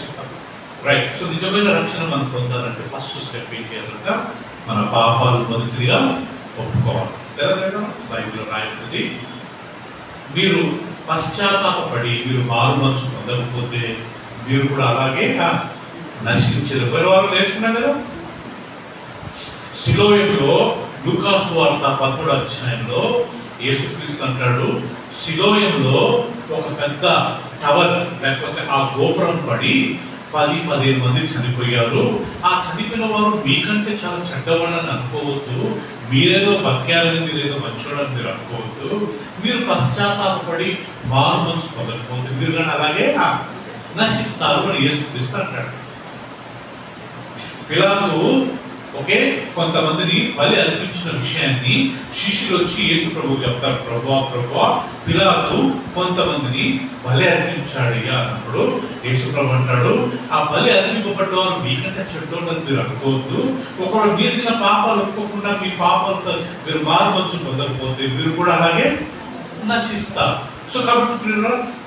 ఖచ్చితంగా. Right. So నిజమైన రక్షణ మనం పొందాలంటే ఫస్ట్ స్టెప్ ఏం చేయాలంటే మన పాపాలు మొదటిగా ఒప్పుకోవాలి కదా. బైబిల్లో రాయబడింది, మీరు పశ్చాత్తాపడి మీరు మారు మనసు పొందకపోతే మీరు కూడా అలాగే నశించారు. వారు నేర్చుకున్నారు కదా. సిలోయంలో లూకా సువార్త 13వ అధ్యాయంలో యేసుక్రీస్తు అంటాడు, సిలోయంలో ఒక పెద్ద టవర్ లేకపోతే ఆ గోపురం పడి 10-15 మంది చనిపోయారు. ఆ చనిపోయిన వారు మీకంటే చాలా చెడ్డవాళ్ళని అనుకోవద్దు, మీరేదో బతికారని మీరేదో మంచోడని మీరు అనుకోవద్దు. మీరు పశ్చాత్తాపడి మారు మనసు పొందకపోతే మీరు కానీ అలాగే నశిస్తారు అని యేసుక్రీస్తు అంటాడు. పిలాతు కొంతమందిని బలి అర్పించిన విషయాన్ని శిష్యులు వచ్చి యేసు ప్రభువు చెప్తారు, ప్రభువా పిలాతు కొంతమందిని బలి అర్పించాడయ్యా అన్నప్పుడు యేసు ప్రభు అంటాడు, ఆ బలి అర్పింపబడ్డవారు మీకంటే చెడ్డోళ్ళని మీరు అనుకోవద్దు. ఒకవేళ మీరు తిన్న పాపాలు ఒప్పుకోకుండా మీ పాపాలతో మీరు మారు మనసు పొందకపోతే మీరు కూడా అలాగే నశిస్తారు. సో కాబట్టి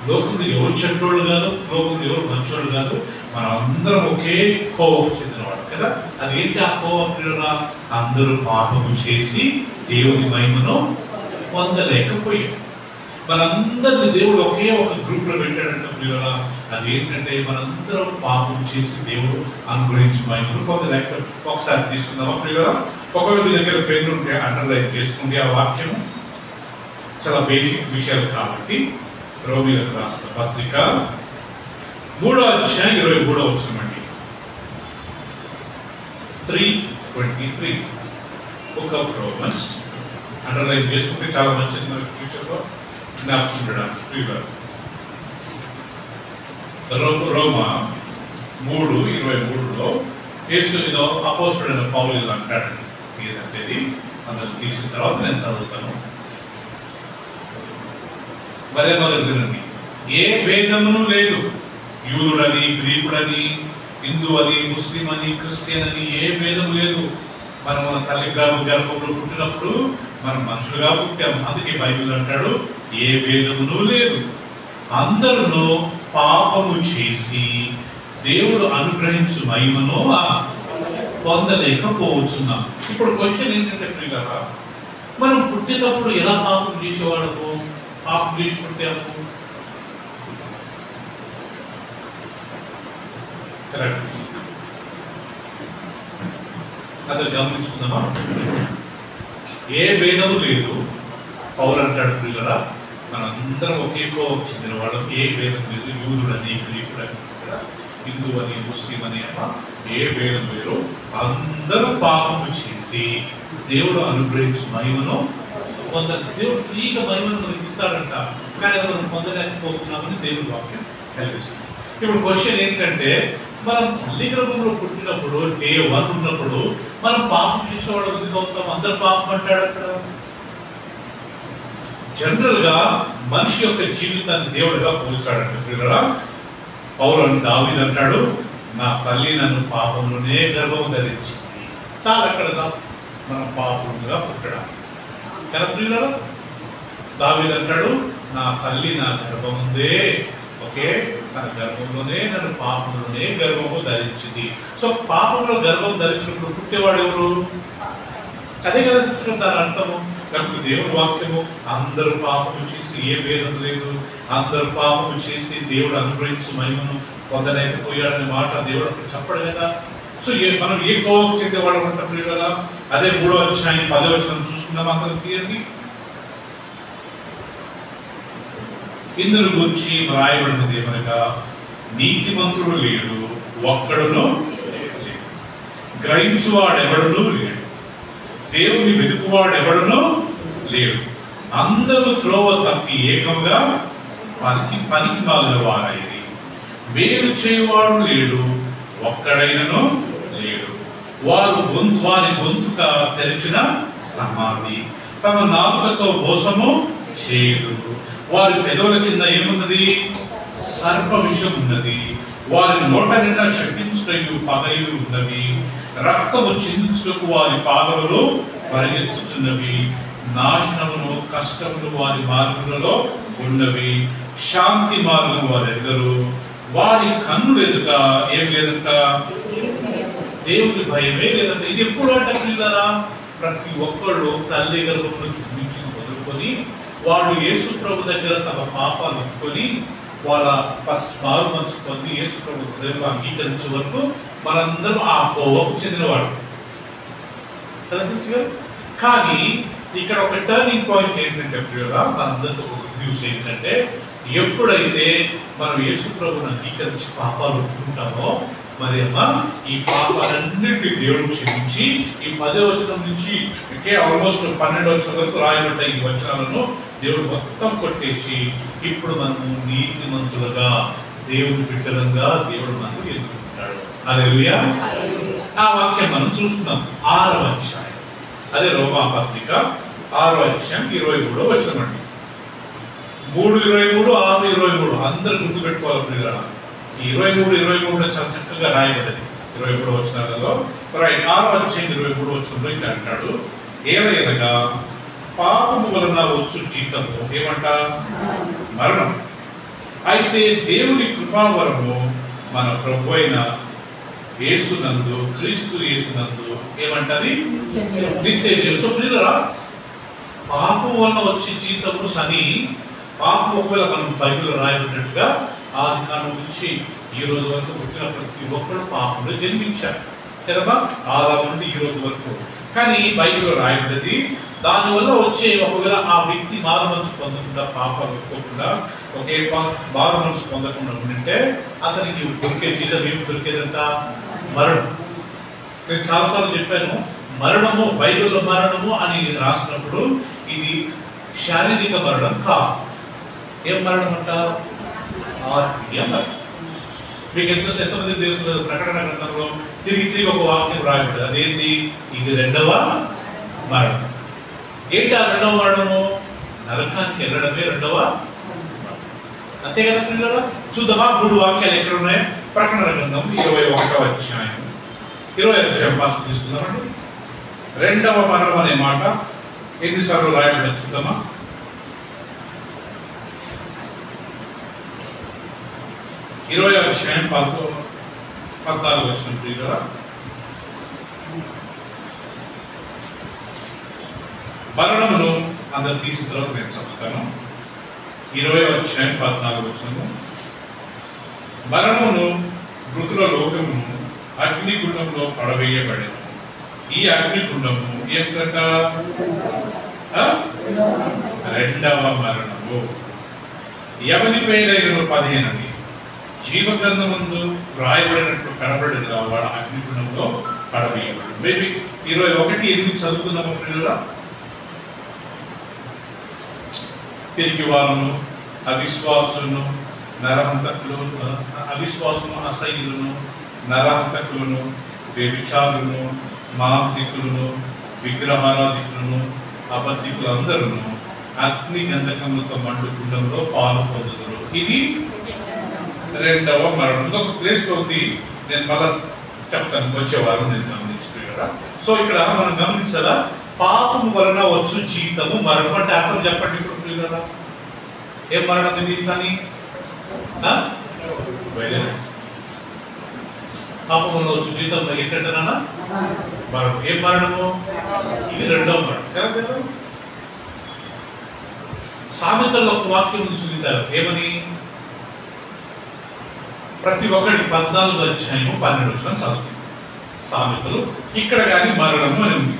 లోకంలో ఎవరు చెడ్డోళ్ళు కాదు, లోకంలో ఎవరు మంచోళ్ళు కాదు, మనం అందరం ఒకే కోవకు చెందినవాడు కదా. అదేంటి ఆ కోవ ప్రియుల? అందరూ పాపము చేసి దేవుని మహిమను పొందలేకపోయాం. మనందరినీ దేవుడు ఒకే ఒక గ్రూప్ లో పెట్టాడంటే ప్రియుల, అదేంటంటే మనందరం పాపం చేసి దేవుడు అనుగ్రహించి మహిమను పొందలేకపోయాం. ఒకసారి తీసుకుందామా ప్రియుల? ఒకవేళ మీ దగ్గర పెన్ను ఉంటే అండర్లైన్ చేసుకోండి. ఆ వాక్యము చాలా బేసిక్ విషయాలు కాబట్టి. రోమీయులకు రాసిన పత్రిక 3వ అధ్యాయం 23వ వచనమండి. 3:23 బుక్ ఆఫ్ రోమన్స్ అండర్లైన్ చేసుకుంటే చాలా మంచిది మనకి ఫ్యూచర్లో జ్ఞాపకం ఉండడానికి. రోమా 3:23లో యేసు అపోస్తుడైన పౌలు ఇలా అంటాడండి. ఏదంటే అందరు తీసిన తర్వాత నేను చదువుతాను. మరే వినండి. ఏ భేదమును లేదు, యూదుడని గ్రీకుడని హిందూ అని ముస్లిం అని క్రిస్టియన్ అని ఏ భేదం లేదు. మనం మన తల్లి గర్భంలో పుట్టినప్పుడు మనం మనుషులుగా పుట్టాం. అందుకే బైబిల్ అంటాడు ఏ భేదమును లేదు, అందరూ పాపము చేసి దేవుడు అనుగ్రహించు మహిమను పొందలేకపోతున్నాం. ఇప్పుడు క్వశ్చన్ ఏంటంటే ప్రియులారా, మనం పుట్టినప్పుడు ఎలా పాపం చేసేవాళ్ళము, పాపం చేసుకుంటాము? అది గమనించుకుందామా? ఏ భేదము లేదు. పౌలు అంటాడు ప్రియులారా, మనందరం ఒకే కోవకు చెందిన వాళ్ళం, ఏ భేదం లేదు. యూదుడని గ్రీకుడని హిందూ అని ముస్లిం అని ఏ భేదం లేదు. అందరూ పాపము చేసి దేవుడు అనుగ్రహించు మహిమను దేవుడు ఫ్రీగా మహిమను మనకి ఇస్తాడంట. కానీ అది మనం పొందలేకపోతున్నామని దేవుడి వాక్యం సెలవిస్తుంది. ఇప్పుడు క్వశ్చన్ ఏంటంటే, మనం తల్లి గర్భంలో పుట్టినప్పుడు డే 1 ఉన్నప్పుడు మనం పాపం చేసిన వాడు ఎందుకు అవుతాం? అందరు పాపం అంటాడు అక్కడ. జనరల్ గా మనిషి యొక్క జీవితాన్ని దేవుడు ఎలా పోల్చాడంటే ప్రియులారా, పౌలు దావీదు అంటాడు, నా తల్లి నన్ను పాపంలోనే గర్భం ధరించింది. చాలా అక్కడ మనం పాపంగా పుట్టడం కదా ప్రియులారా. దావీదు అంటాడు, నా తల్లి నా గర్భం ఉందే, తన గర్భంలోనే నన్ను పాపంలోనే గర్భము ధరించింది. సో పాపంలో గర్భం ధరించినప్పుడు పుట్టేవాడు ఎవరు? అదే కదా సిస్టర్ దాని అర్థము. కాబట్టి దేవుడి వాక్యము అందరూ పాపము చేసి ఏ భేదం లేదు, అందరూ పాపము చేసి దేవుడు అనుగ్రహించు మహిమను పొందలేకపోయాడనే మాట దేవుడు అక్కడ చెప్పడు కదా. సో మనం ఏ కోవకు చెందేవాడు అంటాం ప్రియులారా? అదే 3వ అధ్యాయం 10వ వచనం చూసుకుందాం. అందరూ తీయండి. ఇందులో గురించి వ్రాయబడినది ఏమనగా, నీతిమంతుడు లేడు, ఒక్కడును లేడు, గ్రహించువాడెవడును లేడు, దేవుని వెతుకువాడెవడును లేడు, అందరూ త్రోవ తప్పి ఏకంగా పనికి మాలిన వారైరి, మేలు చేయువాడు లేడు, ఒక్కడైనను లేడు, వారి గొంతుక తెరిచిన సమాధి, తమ నాలుకతో మోసము చేయదు, వారి పెదవుల కింద ఏమున్నది? సర్ప విషం ఉన్నది, వారి నోట నిండా శపించుటయు పగయు ఉన్నవి, రక్తము చిందించుటకు వారి పాదములు పరిగెత్తుచున్నవి, నాశనమును కష్టములు వారి మార్గములలో ఉన్నవి, శాంతి మార్గం వారు ఎరుగరు, వాడి కన్నులు ఎదుట ఏం లేదంట, దేవుని భయమే లేదంట. ఇది ఎప్పుడు అంటే పిల్లరా, ప్రతి ఒక్కళ్ళు తల్లి గర్భంలో చూపించిన వదులుకొని వాళ్ళు యేసు ప్రభు దగ్గర తమ పాపాలు ఒప్పుకొని వాళ్ళ ఫస్ట్ మారు మనసు పొంది యేసు ప్రభు హృదయంలో అంగీకరించే వరకు మనందరం ఆ కోవకు చెందినవాడు కదా సిస్టర్. కానీ ఇక్కడ ఒక టర్నింగ్ పాయింట్ ఏంటంటే ప్రియురా, మనందరితో ఒక న్యూస్ ఏంటంటే, ఎప్పుడైతే మనం యేసు ప్రభుని అంగీకరించి పాపాలు ఒప్పుకుంటామో మరి అమ్మా ఈ పాపాలన్నింటినీ దేవుడు క్షమించి ఈ 10వ వచనం నుంచి ఆల్మోస్ట్ 12వ వచనం వరకు రాయబడ్డ ఈ వచనాలను దేవుడు మొత్తం కొట్టేసి ఇప్పుడు మనము నీతిమంతులుగా దేవుని బిడ్డలంగా దేవుడు మనకు ఎదుర్కొంటాడు. హల్లెలూయా. ఆ వాక్యం మనం చూసుకున్నాం 6వ అధ్యాయం, అదే రోమా పత్రిక 6వ అధ్యాయం 23వ వచనం అండి. 3:23, 6:23 అందరు గుర్తు పెట్టుకోవాలి. ఈ 23 చాలా చక్కగా రాయబడింది 23వ వచనాలలో. రైట్, 6వ అధ్యాయం 23వ వచనంలో ఇట్లా అంటాడు, ఏలయనగా పాపము వలన వచ్చు జీతము ఏమంట, మరణం. అయితే దేవుని కృపావరము మన ప్రభు అయిన యేసునందు, క్రీస్తు యేసునందు ఏమంటది, నిత్య జీవం. సో ప్రియులారా, పాపం వలన వచ్చే జీతము సని పాపం ఒకవేళ మనం బైబిల్లో రాయబడినట్టుగా ఆది కాలం నుంచి ఈ రోజు వరకు పుట్టిన ప్రతి ఒక్కరు పాపంలో జన్మించారు కదమ్మా, ఆదాము నుండి ఈ రోజు వరకు. కానీ బైబిల్లో రాయబడింది దానివల్ల వచ్చే ఒకవేళ ఆ వ్యక్తి మారు మనసు పొందకుండా, పాపాలు ఒప్పుకోకుండా, ఒకే మారు మనసు పొందకుండా ఉంటే అతనికి దొరికే జీతం ఏమి దొరికేదంట, మరణం. నేను చాలాసార్లు చెప్పాను, మరణము బైబిల్లో మరణము అని రాసినప్పుడు ఇది శారీరక మరణం కాదు. ఏం మరణం అంటారు, ఆత్మీయ మరణం. మీకు ఎంతమంది తెలుసు, ప్రకటన గ్రంథంలో తిరిగి ఒక వాక్యం రాయబడింది, అదేంటి, ఇది 2వ మరణం. ఏంటి ఆ 2వ మరణము, నరకానికి వెళ్ళడమే 2వ మరణం. అంతే కదా పిల్లలు. చూద్దామా 3 వాక్యాలు ఎక్కడ ఉన్నాయో. ప్రకటన గ్రంథం 21వ అధ్యాయం 20వ అధ్యాయం ఫస్ట్ తీసుకుందామండి. 2వ మరణం అనే మాట ఎన్నిసార్లు రాయబడింది చూద్దామా. 20వ అధ్యాయం 14వ వచనం ప్రియులారా, మరణమును అందరు తీసిన తర్వాత నేను చదువుతాను. 20వ అధ్యాయం 14వ వచనము, మరణమును మృతుల లోకమును అగ్నిగుండంలో పడవేయబడెను. ఈ అగ్నిగుండము ఏంటంట, 2వ మరణము. ఎవని పేరైన 15 జీవగ్రంథమందు రాయబడినట్లు కనబడిన వాడు అగ్నిగుండంలో పడవేయబడు. మేబీ 21:8 చదువుకుందాము పిల్లలా. తిరిగి వారును అవిశ్వాసులను అవిశ్వాసులను అసహ్యులను నరహంతకులను వ్యభిచారులను మాంత్రికులను విగ్రహారాధికులను అబద్ధికులందరూ అగ్ని గంధకములతో మండుకుండంలో పాలు పొందుతారు. ఇది 2వ మరణం. ఇంకొక ప్లేస్ లో ఉంది, నేను మళ్ళా చెప్తాను వచ్చేవారు, నేను గమనించుతాను కదా. సో ఇక్కడ మనం గమనించాలా, పాపము వలన వచ్చు జీతము మరణం అంటే అర్థం చెప్పండి ఇప్పుడు కదా. ఏం మరణం ఇది సని, పాపం వలన వచ్చు జీతం ఏంటంటారా, మరణం. ఏం మరణము, ఇది 2వ మరణం కదా. సామెతల్లో ఒక వాక్యం చూపించారు, ఏమని, ప్రతి ఒక్కటి 14వ అధ్యాయం 12వ వచనం చదువుతుంది సామెతలు. ఇక్కడ కానీ మరణము అని ఉంది.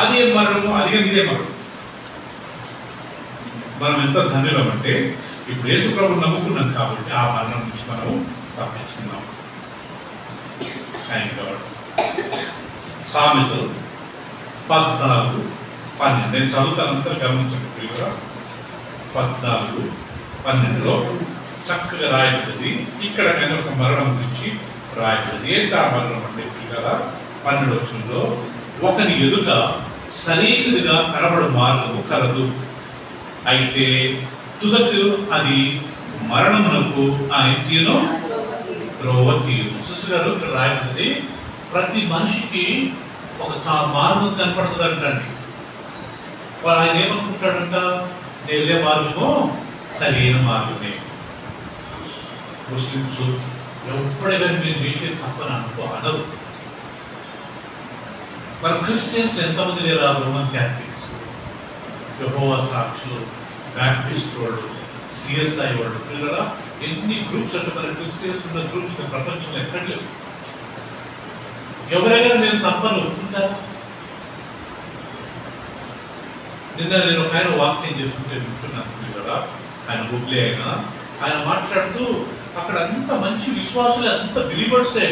అది ఏం మరణము, అది కానీ ఇదే మరణం. మనం ఎంత ధన్యులం అంటే ఇప్పుడు యేసు ప్రభువుని నమ్ముకున్నాం కాబట్టి ఆ మరణం నుంచి మనం తప్పించుకున్నాం. సామెతలు 14:12 నేను చదువుతానంతా గమనించండి ప్రియులారా. 14:12లో చక్కగా రాయబడింది. ఇక్కడ నేను ఒక మరణం గురించి రాయబడింది. ఏంటి ఆ మరణం అంటే పిల్లల 12వ వచనంలో, ఒకని ఎదుట సరైనదిగా కనబడు మార్గము కలదు, అయితే తుదకు అది మరణమునకు ఆ ఎంతీను త్రోవ తీరు. సిస్టర్ గారు ఇక్కడ రాయబడింది, ప్రతి మనిషికి ఒక మార్గం కనపడుతుందంటండి. వాడు ఆయన ఏమనుకుంటాడంట, నేను వెళ్ళే మార్గము సరైన మార్గమే. ముస్లిమ్స్ ఎప్పుడే కానీ మేము చేసేది తప్పని అనరు. మన క్రిస్టియన్స్ ఎంతమంది లేరా? రోమన్ క్యాథలిక్స్, యెహోవా సాక్షులు, బ్యాప్టిస్ట్ వాళ్ళు, సిఎస్ఐ వాళ్ళు, పిల్లరా ఎన్ని గ్రూప్స్ అంటే మన క్రిస్టియన్స్ ఉన్న గ్రూప్స్ ప్రపంచంలో ఎక్కడ లేవు. ఎవరైనా నేను తప్పని ఒప్పుకుంటారా? నిన్న నేను ఒక ఆయన వాక్యం చెప్తుంటే వింటున్నాను కదా, ఆయన బుక్లే ఆయన మాట్లాడుతూ అక్కడ అంత మంచి విశ్వాసులే, అంత బిలీవర్సే,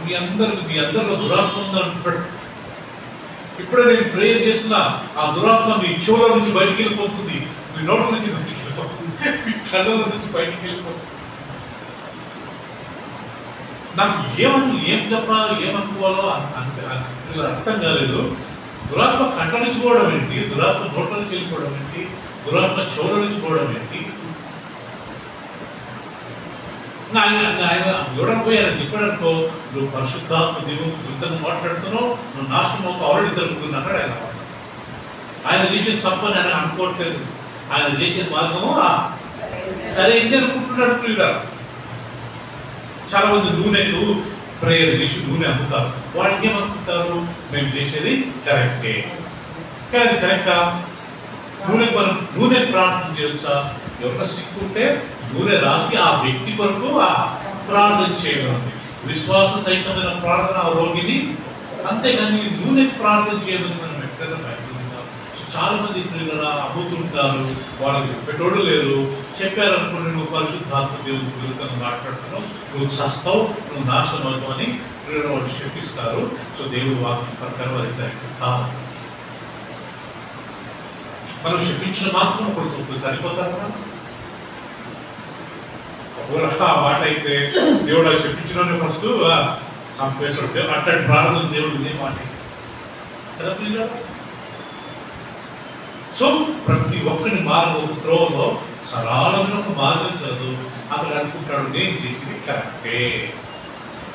మీ అందరిలో దురాత్మ ఉందంటున్నాడు. ఇప్పుడే నేను ప్రేయర్ చేస్తున్నా, ఆ దురాత్మ మీ చెవుల నుంచి బయటికి వెళ్ళిపోతుంది, మీ నోట్ల నుంచి బయటికి వెళ్ళిపోతుంది, మీ కళ్ళ నుంచి బయటికి వెళ్ళిపోతుంది. నాకు ఏం చెప్పాలో ఏమనుకోవాలో అర్థం కాలేదు. దురాత్మ కంట్ల నుంచి పోవడం ఏంటి? దురాత్మ నోట్ల నుంచి వెళ్ళిపోవడం ఏంటి? దురాత్మ చెవుల నుంచి పోవడం ఏంటి? ఆయన ఎవడని పోయి ఆయన చెప్పాడనుకో, నువ్వు పరిశుద్ధాత్మ దేవుడు ఇంతకు మాట్లాడుతున్నావు, నువ్వు నాశనం ఒక ఆల్రెడీ జరుగుతున్నాడు. ఆయన చేసేది తప్పని ఆయన అనుకోవట్లేదు, ఆయన చేసేది మార్గము సరైంది అనుకుంటున్నట్టు. ఇలా చాలా మంది నూనెలు ప్రేయర్ చేసి నూనె అమ్ముతారు. వాడికి ఏమనుకుంటారు? మేము చేసేది కరెక్టే. కానీ అది కరెక్టా? నూనె ప్రార్థన చేయొచ్చా? ఎవరైనా సిక్కుంటే నూనె రాసి ఆ వ్యక్తి కొరకు ప్రార్థన చేయమని, విశ్వాస సహితమైన ప్రార్థన ఆ రోగిని, అంతేగాని నూనె ప్రార్థన చేయమని మనం ఎక్కడైనా బయటకుంటాం. చాలా మంది పిల్లలు అమ్ముతుంటారు, వాళ్ళకి పెట్టోడు లేరు. చెప్పారనుకోండి, నువ్వు పరిశుద్ధాత్మ దేవుని విరుద్ధంగా మాట్లాడుతున్నావు, నువ్వు చస్తావు, నువ్వు నాశనం అవుతావు అని పిల్లలు వాళ్ళు చెప్పిస్తారు. సో దేవుడు వాక్యం ప్రకారం అది కరెక్ట్ కాదు. మనం చెప్పించిన మాత్రం ఇప్పుడు సరిపోతారు కదా. ఆ మాట అయితే దేవుడు అది చెప్పించిన ఫస్ట్ చంపేస్తాడు. అట్లాంటి ప్రార్థన దేవుడు వినే మాట కదా పిల్లలు. సో ప్రతి ఒక్కరి మార్గం ఒక త్రోవలో సరళమైన ఒక మార్గం కలదు. అతడు అనుకుంటాడు నేను చేసింది కరెక్టే.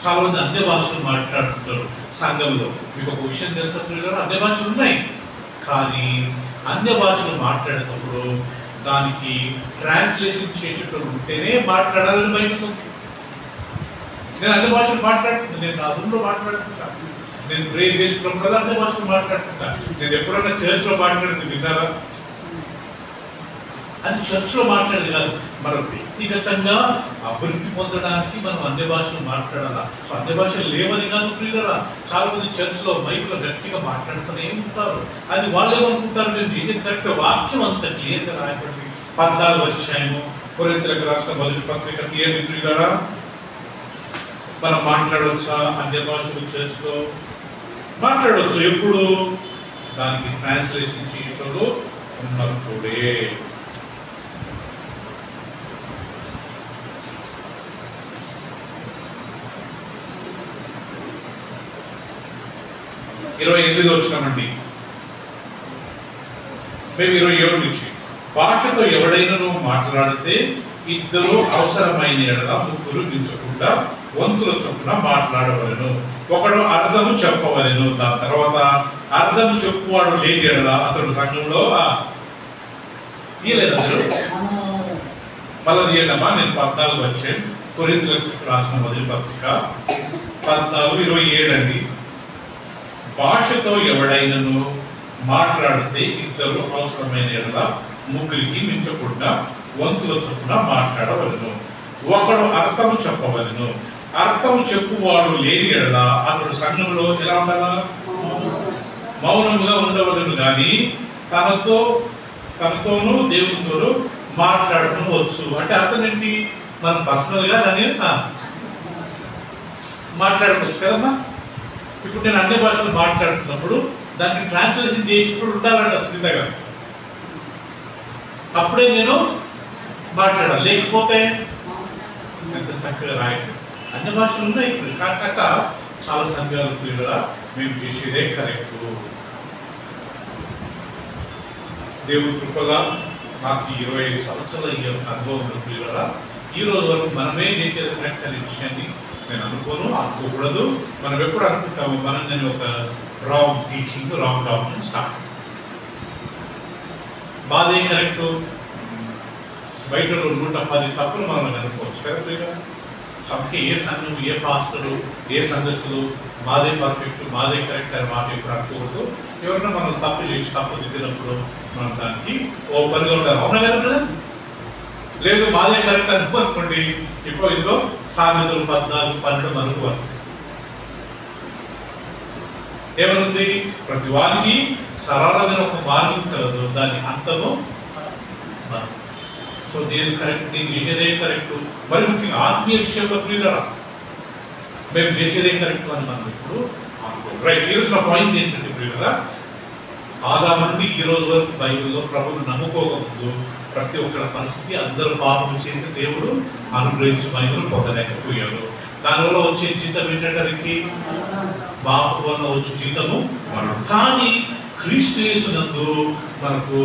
చాలా మంది అన్ని భాషలు మాట్లాడుతుంటారు సంఘంలో. మీకు ఒక విషయం తెలుసా పిల్లలు, అన్ని భాషలు ఉన్నాయి, కానీ అన్ని భాషలు మాట్లాడేటప్పుడు దానికి ట్రాన్స్లేషన్ చేసేటప్పుడు ఉంటేనే మాట్లాడాలని బయటకు. నేను అన్ని భాషలు మాట్లాడుతున్నాను, నేను నా రూమ్లో మాట్లాడుకుంటా, నేను ప్రేయర్ చేసుకున్నప్పుడు అన్ని భాషలు మాట్లాడుకుంటా. నేను ఎప్పుడైనా చర్చ్లో మాట్లాడింది విన్నారా? అది చర్చ్లో మాట్లాడేది కాదు, మన వ్యక్తిగతంగా అభివృద్ధి పొందడానికి మనం అన్ని భాషలు మాట్లాడాలా. సో అన్ని భాషలు లేవని కాదు ప్రియులారా. చాలా మంది చర్చ్లో మైక్లో గట్టిగా మాట్లాడుతూనే ఉంటారు. అది వాళ్ళు ఏమనుకుంటారు, మేము చేసేది కరెక్ట్. వాక్యం అంత క్లియర్గా రాయబడి 14 అధ్యాయము కొరింథీయులకు రాసిన మొదటి పత్రిక తీయండి ప్రియులారా. మనం మాట్లాడవచ్చా అన్ని భాషలు? చర్చ్లో మాట్లాడవచ్చు. ఎప్పుడు? దానికి ట్రాన్స్లేషన్ చేయటంలో ఉన్నప్పుడే. ఇరవై 28 వచ్చినామండి. మేము 27 నుంచి, భాషతో ఎవడైనా మాట్లాడితే ఇద్దరు అవసరమైన ఎడల ముగ్గురు మించకుండా వంతుల చొప్పున మాట్లాడవలను. ఒకడు అర్థము చెప్పవలను. దాని తర్వాత అర్థం చెప్పువాడు లేని ఎడల అతడు సంఘంలో తీయలేదు. అసలు మళ్ళీ తీయడమా? నేను 14 వచ్చాను. కొరింథీయులకు రాసిన మొదటి పత్రిక 14:27 అండి. భాషతో ఎవడైనను మాట్లాడితే ఇద్దరు అవసరమైన ఎడల ముగ్గురికి మించకుండా వంతుల చొప్పున మాట్లాడవలను. ఒకడు అర్థము చెప్పవలను. అర్థము చెప్పువాడు లేని ఎడల అతడు సంఘంలో ఎలా ఉండాలా? మౌనంగా ఉండవలను, కానీ తనతోనూ దేవునితోనూ మాట్లాడటం వచ్చు. అంటే అర్థం ఏంటి? మనం పర్సనల్ గా దాన్ని మాట్లాడుకోవచ్చు కదమ్మా. ఇప్పుడు నేను అన్ని భాషలు మాట్లాడుతున్నప్పుడు దాన్ని ట్రాన్స్లేషన్ చేసినప్పుడు ఉండాలంట సునీతగా, అప్పుడే నేను మాట్లాడాలి. లేకపోతే ఎంత చక్కగా రాయండి. అన్ని భాషలు ఉన్నాయి ఇప్పుడు. కాక చాలా సంఘాలు పిల్లల మేము చేసేదే కరెక్ట్. దేవుడి కృపగా నాకు 25 సంవత్సరాల ఈ అనుభవం పిల్లల ఈ రోజు వరకు మనమే చేసేది కరెక్ట్ అనే విషయాన్ని నేను అనుకోకూడదు. మనం ఎప్పుడు అనుకుంటాము మనం నేను ఒక wrong teaching, wrong document start. బాధే కరెక్ట్, బయట 110 తప్పులు మనం అనుకోవచ్చు కదా. సో కాబట్టి ఏ సంఘం, ఏ పాస్టరు, ఏ సంఘస్థులు మాదే పర్ఫెక్ట్, మాదే కరెక్ట్ అని మాట ఇప్పుడు అనుకోకూడదు. ఎవరైనా మనం తప్పు చేసి తప్పు దిద్దినప్పుడు మనం దానికి ఓ పనిగా ఉంటారు. అవునా కదా? లేదు మాదే కరెక్ట్ అనుకోండి, ఇప్పుడు ఇదిగో సామెతలు 14:12 మనకు వర్తిస్తుంది. ఏమనుంది? ప్రతి వారికి సరళమైన ఒక మార్గం కలదు, దాని అంతము. సో నేను కరెక్ట్, నేను చేసేదే కరెక్ట్. మరి ముఖ్యంగా ఆత్మీయ విషయంలో ప్రియులరా మేము చేసేదే కరెక్ట్ అని మనం ఇప్పుడు అనుకోండి. రైట్, ఈరోజు నా పాయింట్ ఏంటంటే ప్రియులరా, ఆదాము నుండి ఈ రోజు వరకు బైబిల్లో ప్రభువును నమ్ముకోకముందు ప్రతి ఒక్కరి పరిస్థితి అందరూ పాపం చేసి దేవుడు అనుగ్రహించి మహిమను పొందలేకపోయారు. దానివల్ల వచ్చే జీతం ఏంటంటే పాపం వల్ల వచ్చే జీతము మరణం. కానీ క్రీస్తు యేసునందు మనకు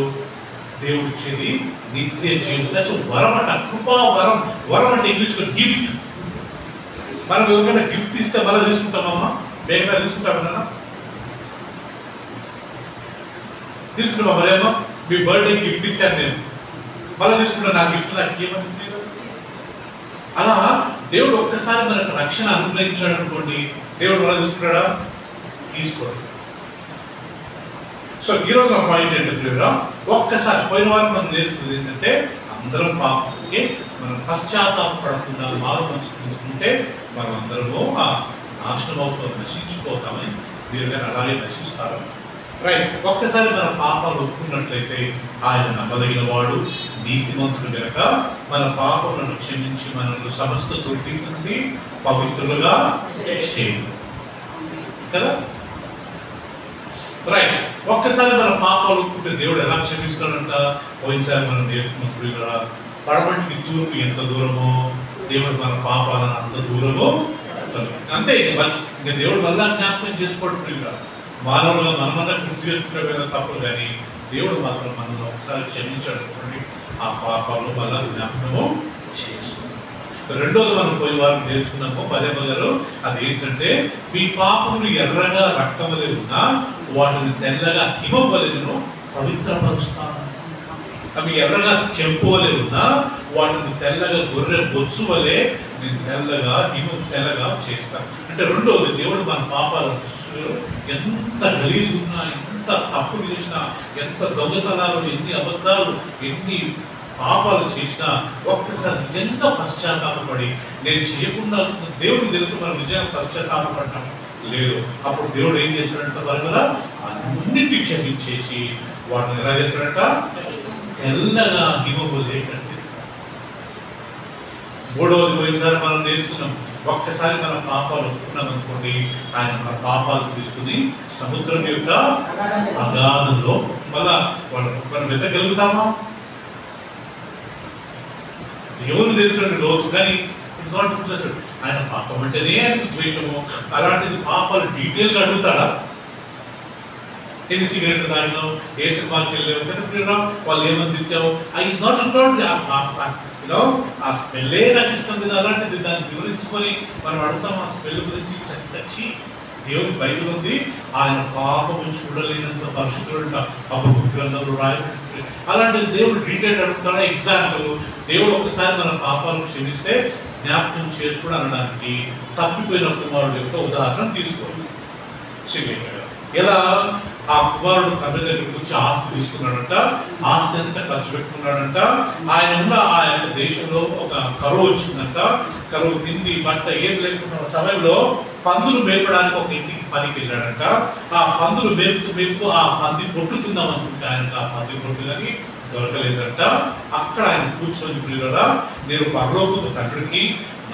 దేవుడు ఇచ్చేది నిత్య జీవితం, వరం అంట, కృపా వరం. వరం అంటే ఇంగ్లీష్లో గిఫ్ట్. మనం ఎవరికైనా గిఫ్ట్ ఇస్తే మళ్ళీ తీసుకుంటామమ్మా? వేగంగా తీసుకుంటామన్నా? తీసుకుంటామా? మరేమో మీ బర్త్డే గిఫ్ట్ ఇచ్చాను నేను, మళ్ళీ తీసుకుంటాను, నా గిఫ్ట్ నాకు ఏమని. అలా దేవుడు ఒక్కసారి మనకు రక్షణ అనుగ్రహించాడు అనుకోండి, దేవుడు మళ్ళీ తీసుకుంటాడా? తీసుకోడు. సో ఈరోజు నా పాయింట్ ఏంటంటే ఒక్కసారి, పోయిన వారం మనం నేర్చుకున్నది ఏంటంటే అందరం పాపంకి మనం పశ్చాత్తాపడకుండా మారు మనసు పొందుకుంటే మనం అందరము ఆ నాశనం అవుతాం, నశించిపోతామని మీరు కానీ అలాగే నశిస్తారు. రైట్, ఒక్కసారి మన పాపాలు ఒప్పుకున్నట్లయితే ఆయన నమ్మదగిన వాడు, నీతిమంతుడు గనక మన పాపములను క్షమించి మనల్ని సమస్త దుర్నీతి నుండి పవిత్రులుగా చేయడు కదా. రైట్, ఒక్కసారి మన పాపాలు ఒప్పుకుంటే దేవుడు ఎలా క్షమిస్తాడంట? పోయినసారి మనం నేర్చుకున్నప్పుడు ఇక్కడ పడమటికి తూర్పు ఎంత దూరమో దేవుడు మన పాపాలను అంత దూరమో అంతే. ఇంకా దేవుడు మళ్ళా జ్ఞాపకం చేసుకోవడం ఇక్కడ మానవులుగా మనమన్నా గుర్తు చేసుకుంటే తప్పదు, కానీ దేవుడు మాత్రం మనల్ని ఒకసారి క్షమించాడు అనుకోండి, ఆ పాపాలు మళ్ళా జ్ఞాపకము చేస్తుంది. రెండోది మనం పోయిన వారం నేర్చుకున్నాము 10వ గారు, అదేంటంటే మీ పాపములు ఎర్రగా రక్తం వలె ఉన్నా వాటిని తెల్లగా హిమం వలెను పవిత్రపరుస్తాను. అవి ఎర్రగా కెంపు వలె ఉన్నా వాటిని తెల్లగా గొర్రె బొచ్చు వలె నేను తెల్లగా హిమం తెల్లగా చేస్తాను. అంటే రెండోది, దేవుడు మన పాపాలు ఎంత గలీజు ఉన్నా, ఎంత తప్పు చేసినా, ఎంత దొంగతనాలు, ఎన్ని అబద్ధాలు, ఎన్ని పాపాలు చేసినా ఒక్కసారి నిజంగా పశ్చాత్తాపడి నేను చేయకుండా దేవుడికి తెలుసు మనం నిజంగా పశ్చాత్తాపడటం లేదు. అప్పుడు దేవుడు ఏం చేశాడంట వారు కదా, అన్నింటి క్షమించేసి వాటిని ఎలా చేశాడంట? తెల్లగా హిమము లేకుండా. మూడవది పోయినసారి మనం నేర్చుకున్నాం, ఒక్కసారి మన పాపాలు ఒప్పుకున్నాం అనుకోండి, ఆయన మన పాపాలు తీసుకుని సముద్రం యొక్క అగాధంలో మళ్ళా మనం వెతగలుగుతామా? దేవుడు తెలిసినట్టు లోతు, కానీ ఇట్స్ నాట్ ఇంట్రెస్టెడ్. ఆయన పాపం అంటేనే ఆయనకు ద్వేషము. అలాంటిది పాపాలు డీటెయిల్గా అడుగుతాడా? ఎన్ని సిగరెట్లు తాగినావు, ఏ సినిమాకి వెళ్ళావు కదా, వాళ్ళు ఏమని తిట్టావు, ఈజ్ నాట్ ఇంపార్టెంట్. ఆ స్మెల్లే నాకు ఇష్టం లేదు. అలాంటిది దాన్ని వివరించుకొని మనం అడుగుతాం ఆ స్మెల్ గురించి. చచ్చి దేవుని బైబిల్ ఉంది, ఆయన పాపము చూడలేనంత పరిశుద్ధుడు అప్పుడు గ్రంథంలో రాయబడి. అలాంటిది దేవుడు డీటెయిల్ అడుగుతాడా? ఎగ్జాంపుల్, దేవుడు ఒకసారి మన పాపాలను క్షమిస్తే జ్ఞాపకం చేసుకోవడం అనడానికి తప్పిపోయిన కుమారుడు యొక్క ఉదాహరణ తీసుకోవచ్చు. ఎలా ఆ కుమారుడు తండ్రి దగ్గరికి వచ్చి ఆస్తి తీసుకున్నాడంట, ఆస్తి ఎంత ఖర్చు పెట్టుకున్నాడంట. ఆయన ఉన్న ఆ యొక్క దేశంలో ఒక కరువు వచ్చిందంట. కరువు, తిండి బట్ట ఏం లేకుండా సమయంలో పందులు మేపడానికి ఒక ఇంటికి పనికి వెళ్ళాడంట. ఆ పందులు మేపుతూ ఆ పంది పొట్టు తిందాం అనుకుంటే ఆయనకు ఆ పంది పొట్టు కానీ దొరకలేదంట. అక్కడ ఆయన కూర్చొని, ప్రియులారా, నేను పరలోకపు తండ్రికి,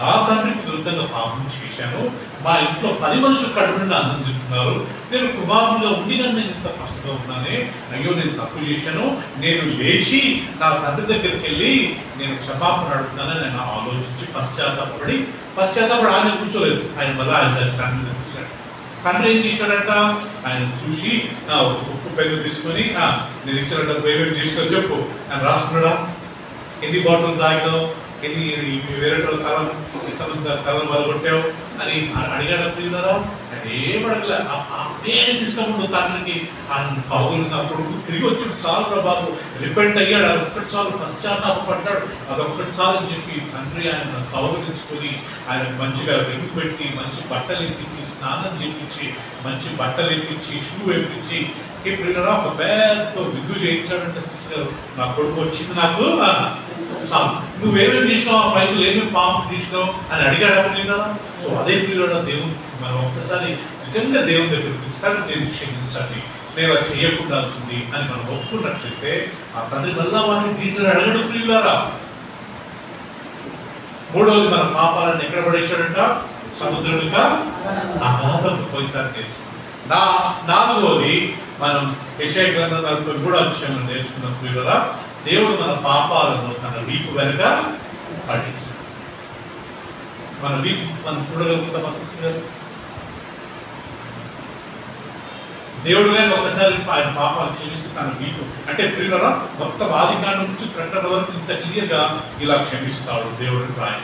నా తండ్రికి విరుద్ధంగా పాపం చేశాను. మా ఇంట్లో 10 మనుషులు కడుపు నుండి అన్నం తింటున్నారు. నేను కుమారుగా ఉండి కానీ నేను ఇంత కష్టంగా ఉన్నానే. అయ్యో నేను తప్పు చేశాను. నేను లేచి నా తండ్రి దగ్గరికి వెళ్ళి నేను క్షమాపణ అడుగుతానని నేను ఆలోచించి పశ్చాత్తాపడి ఆయన కూర్చోలేదు. ఆయన మళ్ళీ ఆయన తండ్రి దగ్గరికి వెళ్ళాడు. తండ్రి ఏం చేశాడంట? ఆయన చూసి ఒక ఉప్పు పెన్ను తీసుకొని, నేను ఇచ్చిన డబ్బు ఏమేమి చేసినా చెప్పు. ఆయన రాసుకున్నాడా? ఎన్ని బాటిల్ తాగినావు, వేరే తలం ఎంతమంది తలను బలగొట్టావు అని అడిగాడు ప్రియులారా. ఏం అడగలే. అప్పేనికి ఇష్టం ఉండదు తండ్రికి. ఆయన కౌగులు నా కొడుకు తిరిగి వచ్చాడు, చాలు రా బాబు, రిపెంట్ అయ్యాడు, అదొక్కటి చాలు, పశ్చాత్తాపడ్డాడు, అదొక్కటి చాలు అని చెప్పి తండ్రి ఆయన కౌగులించుకొని ఆయన మంచిగా వెంగు పెట్టి మంచి బట్టలు ఎప్పించి స్నానం చేయించి మంచి బట్టలు ఎప్పించి షూ వేపించి ప్రియులారా ఒక పెద్ద విందు చేయించాడంటే సిస్టర్ నా కొడుకు వచ్చింది నాకు నువ్వేమేమి చేసినావు, ఆ పైసలు ఏమేమి పాపం చేసినావు అని అడిగాడు ప్రియులారా. సో అదే ప్రియులారా దేవుని మనం ఒక్కసారి నిజంగా దేవుని దగ్గరికి ఇస్తాను, దేవుని క్షమించండి, నేను అది చేయకుండాల్సింది అని మనం ఒప్పుకున్నట్లయితే ఆ తండ్రి వల్ల వారిని నీటిని అడగడు ప్రియులారా. మూడవది మన పాపాలను ఎక్కడ పడేశాడంట? సముద్రం ఇంకా అగాధం పోయిసారి నేర్చుకున్నాం. నాలుగవది మనం యెషయా గ్రంథం 43వ అధ్యాయంలో నేర్చుకున్నాం ప్రియులారా, దేవుడు మన పాపాలను తన వీపు వెనక పడేశాడు. మన వీపు మనం చూడగలుగుతాం అసలు దేవుడు గారిని ఒకసారి ఆయన పాపాలు క్షమిస్తూ తన వీపు అంటే ప్రియులారా మొత్తం ఆదికాండం నుంచి ప్రకటన వరకు ఇంత క్లియర్ గా ఇలా క్షమిస్తాడు దేవుడు ఆయన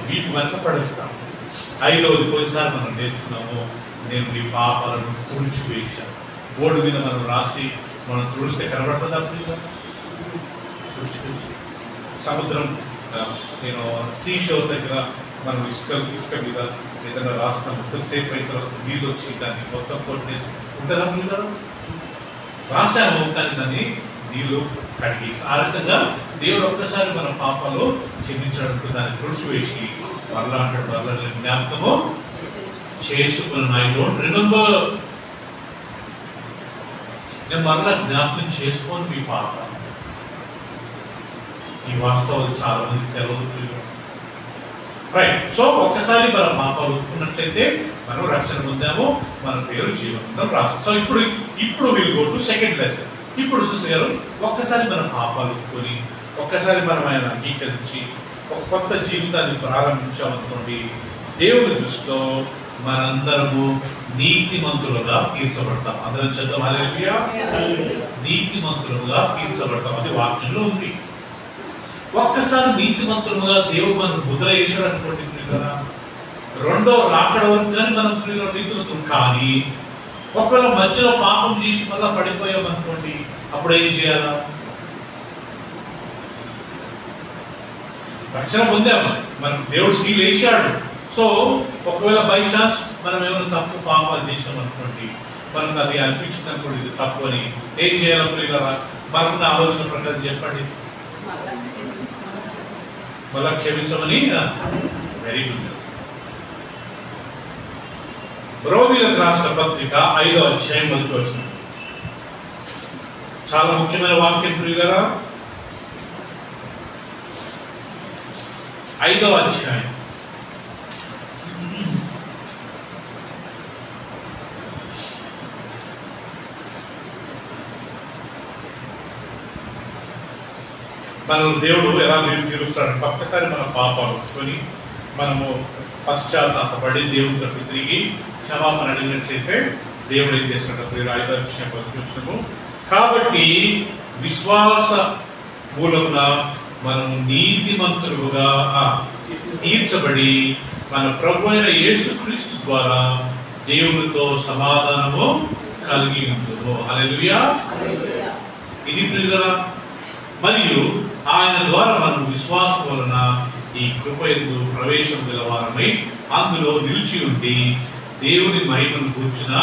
వీపు వెనక పడేస్తాడు. ఐదవది పోయినసారి మనం నేర్చుకున్నాము, నేను నీ పాపాలను తుడిచివేశాను. బోర్డు మీద మనం రాసి మనం తుడిస్తే కనబడుతుందా ప్రియులారా? సముద్రం నేను సీ షోర్ దగ్గర మనం ఇసుక మీద ఏదైనా రాస్తాం, కొద్దిసేపు అయిన తర్వాత నీళ్ళు వచ్చి దాన్ని మొత్తం కొట్టేసి ఉంటుందా ప్రియులారా? రాశాము కానీ దాన్ని నీళ్ళు కడిగేసి. ఆ రకంగా దేవుడు ఒక్కసారి మన పాపాలు క్షమించడానికి దాన్ని తుడిచివేసి మరలా అంటాడు, మరలా నేను జ్ఞాపకము చేసుకున్నాను, ఐ డోంట్ రిమెంబర్, నేను మరలా జ్ఞాపకం చేసుకోను మీ పాపాలు. ఈ వాస్తవాలు చాలా మంది తెలవదు రైట్. సో ఒక్కసారి మన పాపాలు ఒప్పుకున్నట్లయితే మనం రక్షణ పొందాము, మన పేరు జీవనం రాస్తాం. సో ఇప్పుడు will go to second lesson. ఇప్పుడు చూసారు, ఒక్కసారి మన పాపాలు ఒప్పుకొని ఒక్కసారి మనం ఆయన అంగీకరించి ఒక కొత్త జీవితాన్ని ప్రారంభించామనుకోండి, దేవుడి దృష్టిలో మనందరము నీతిమంతులుగా తీర్చబడతాం. అందరం చదువు హల్లెలూయా. నీతిమంతులుగా తీర్చబడతాం, అది వాక్యంలో ఉంది. ఒక్కసారి నీతిమంతులుగా దేవుడు మనం ముద్ర వేసాడు అనుకోండి ప్రియులారా, రెండో రాకడ వరకు కానీ మనం ప్రియులారా నీతిమంతులు. కానీ ఒకవేళ మధ్యలో పాపం చేసి మళ్ళా పడిపోయాం అనుకోండి, అప్పుడు ఏం చేయాలా? రక్షణ పొందాము, మనం దేవుడు సీల్ వేసాడు. సో ఒకవేళ బై ఛాన్స్ మనం ఏమైనా తప్పు పాపాలు చేసినాం అనుకోండి, మనకు అది అనిపించింది అనుకోండి ఇది తప్పు అని, ఏం చేయాలి ప్రియులారా? మనకున్న ఆలోచన ప్రకారం చెప్పండి, మళ్ళా క్షమించమని. Very good. రోమీయులకు రాసిన పత్రిక 5వ అధ్యాయం 1వ వచనం చాలా ముఖ్యమైన వాక్యం ప్రియులారా. 5వ అధ్యాయం మనం దేవుడు ఎలా తీరుస్తాడు? ఒక్కసారి మన పాపాలు ఒప్పుకొని మనము పశ్చాత్తాపడి దేవుని తరపు తిరిగి క్షమాపణ అడిగినట్లయితే దేవుడు ఏం చేస్తాడు? 5వ అధ్యాయం కాబట్టి విశ్వాస మూలమున మనము నీతిమంతులుగా తీర్చబడి మన ప్రభు అయిన యేసుక్రీస్తు ద్వారా దేవునితో సమాధానము కలిగి ఉంటును. హల్లెలూయా. ఇది ప్రియులారా, మరియు ఆయన ద్వారా మనం విశ్వాసం వలన ఈ కృపయందు ప్రవేశం గలవారమై అందులో నిలిచి ఉండి దేవుని మహిమను కూర్చున్న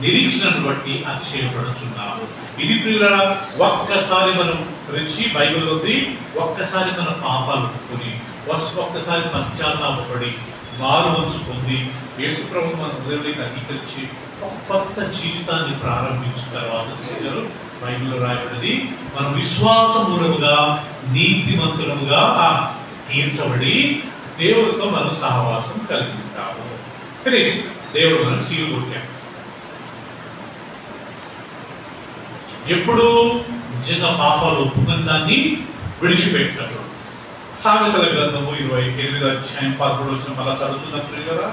నిరీక్షణను బట్టి అతిశయపడుచున్నాము. ఇది ప్రియులారా, ఒక్కసారి మనం రుచి బైబిల్లో ఉంది, ఒక్కసారి మన పాపాలు ఒప్పుకొని ఒక్కసారి పశ్చాత్తాపడి మారు మనసు పొంది యేసు ప్రభు మన హృదయంలోకి అంగీకరించి ఒక కొత్త జీవితాన్ని ప్రారంభించిన తర్వాత సిస్టర్ బైబిల్లో రాయబడింది, మనం విశ్వాసమూలముగా నీతిమంతులముగా తీర్చబడి దేవుడితో మనం సహవాసం కలిగి ఉంటాము. ఫినిష్. దేవుడు మనకు సీలు కొట్టాడు. ఎప్పుడు నిజంగా పాపాలు ఒప్పుకున్న దాన్ని విడిచిపెట్టాడు. సామెతల గ్రంథము 28వ అధ్యాయం 11వ వచనం అలా చదువుతున్నప్పుడు ప్రియులారా,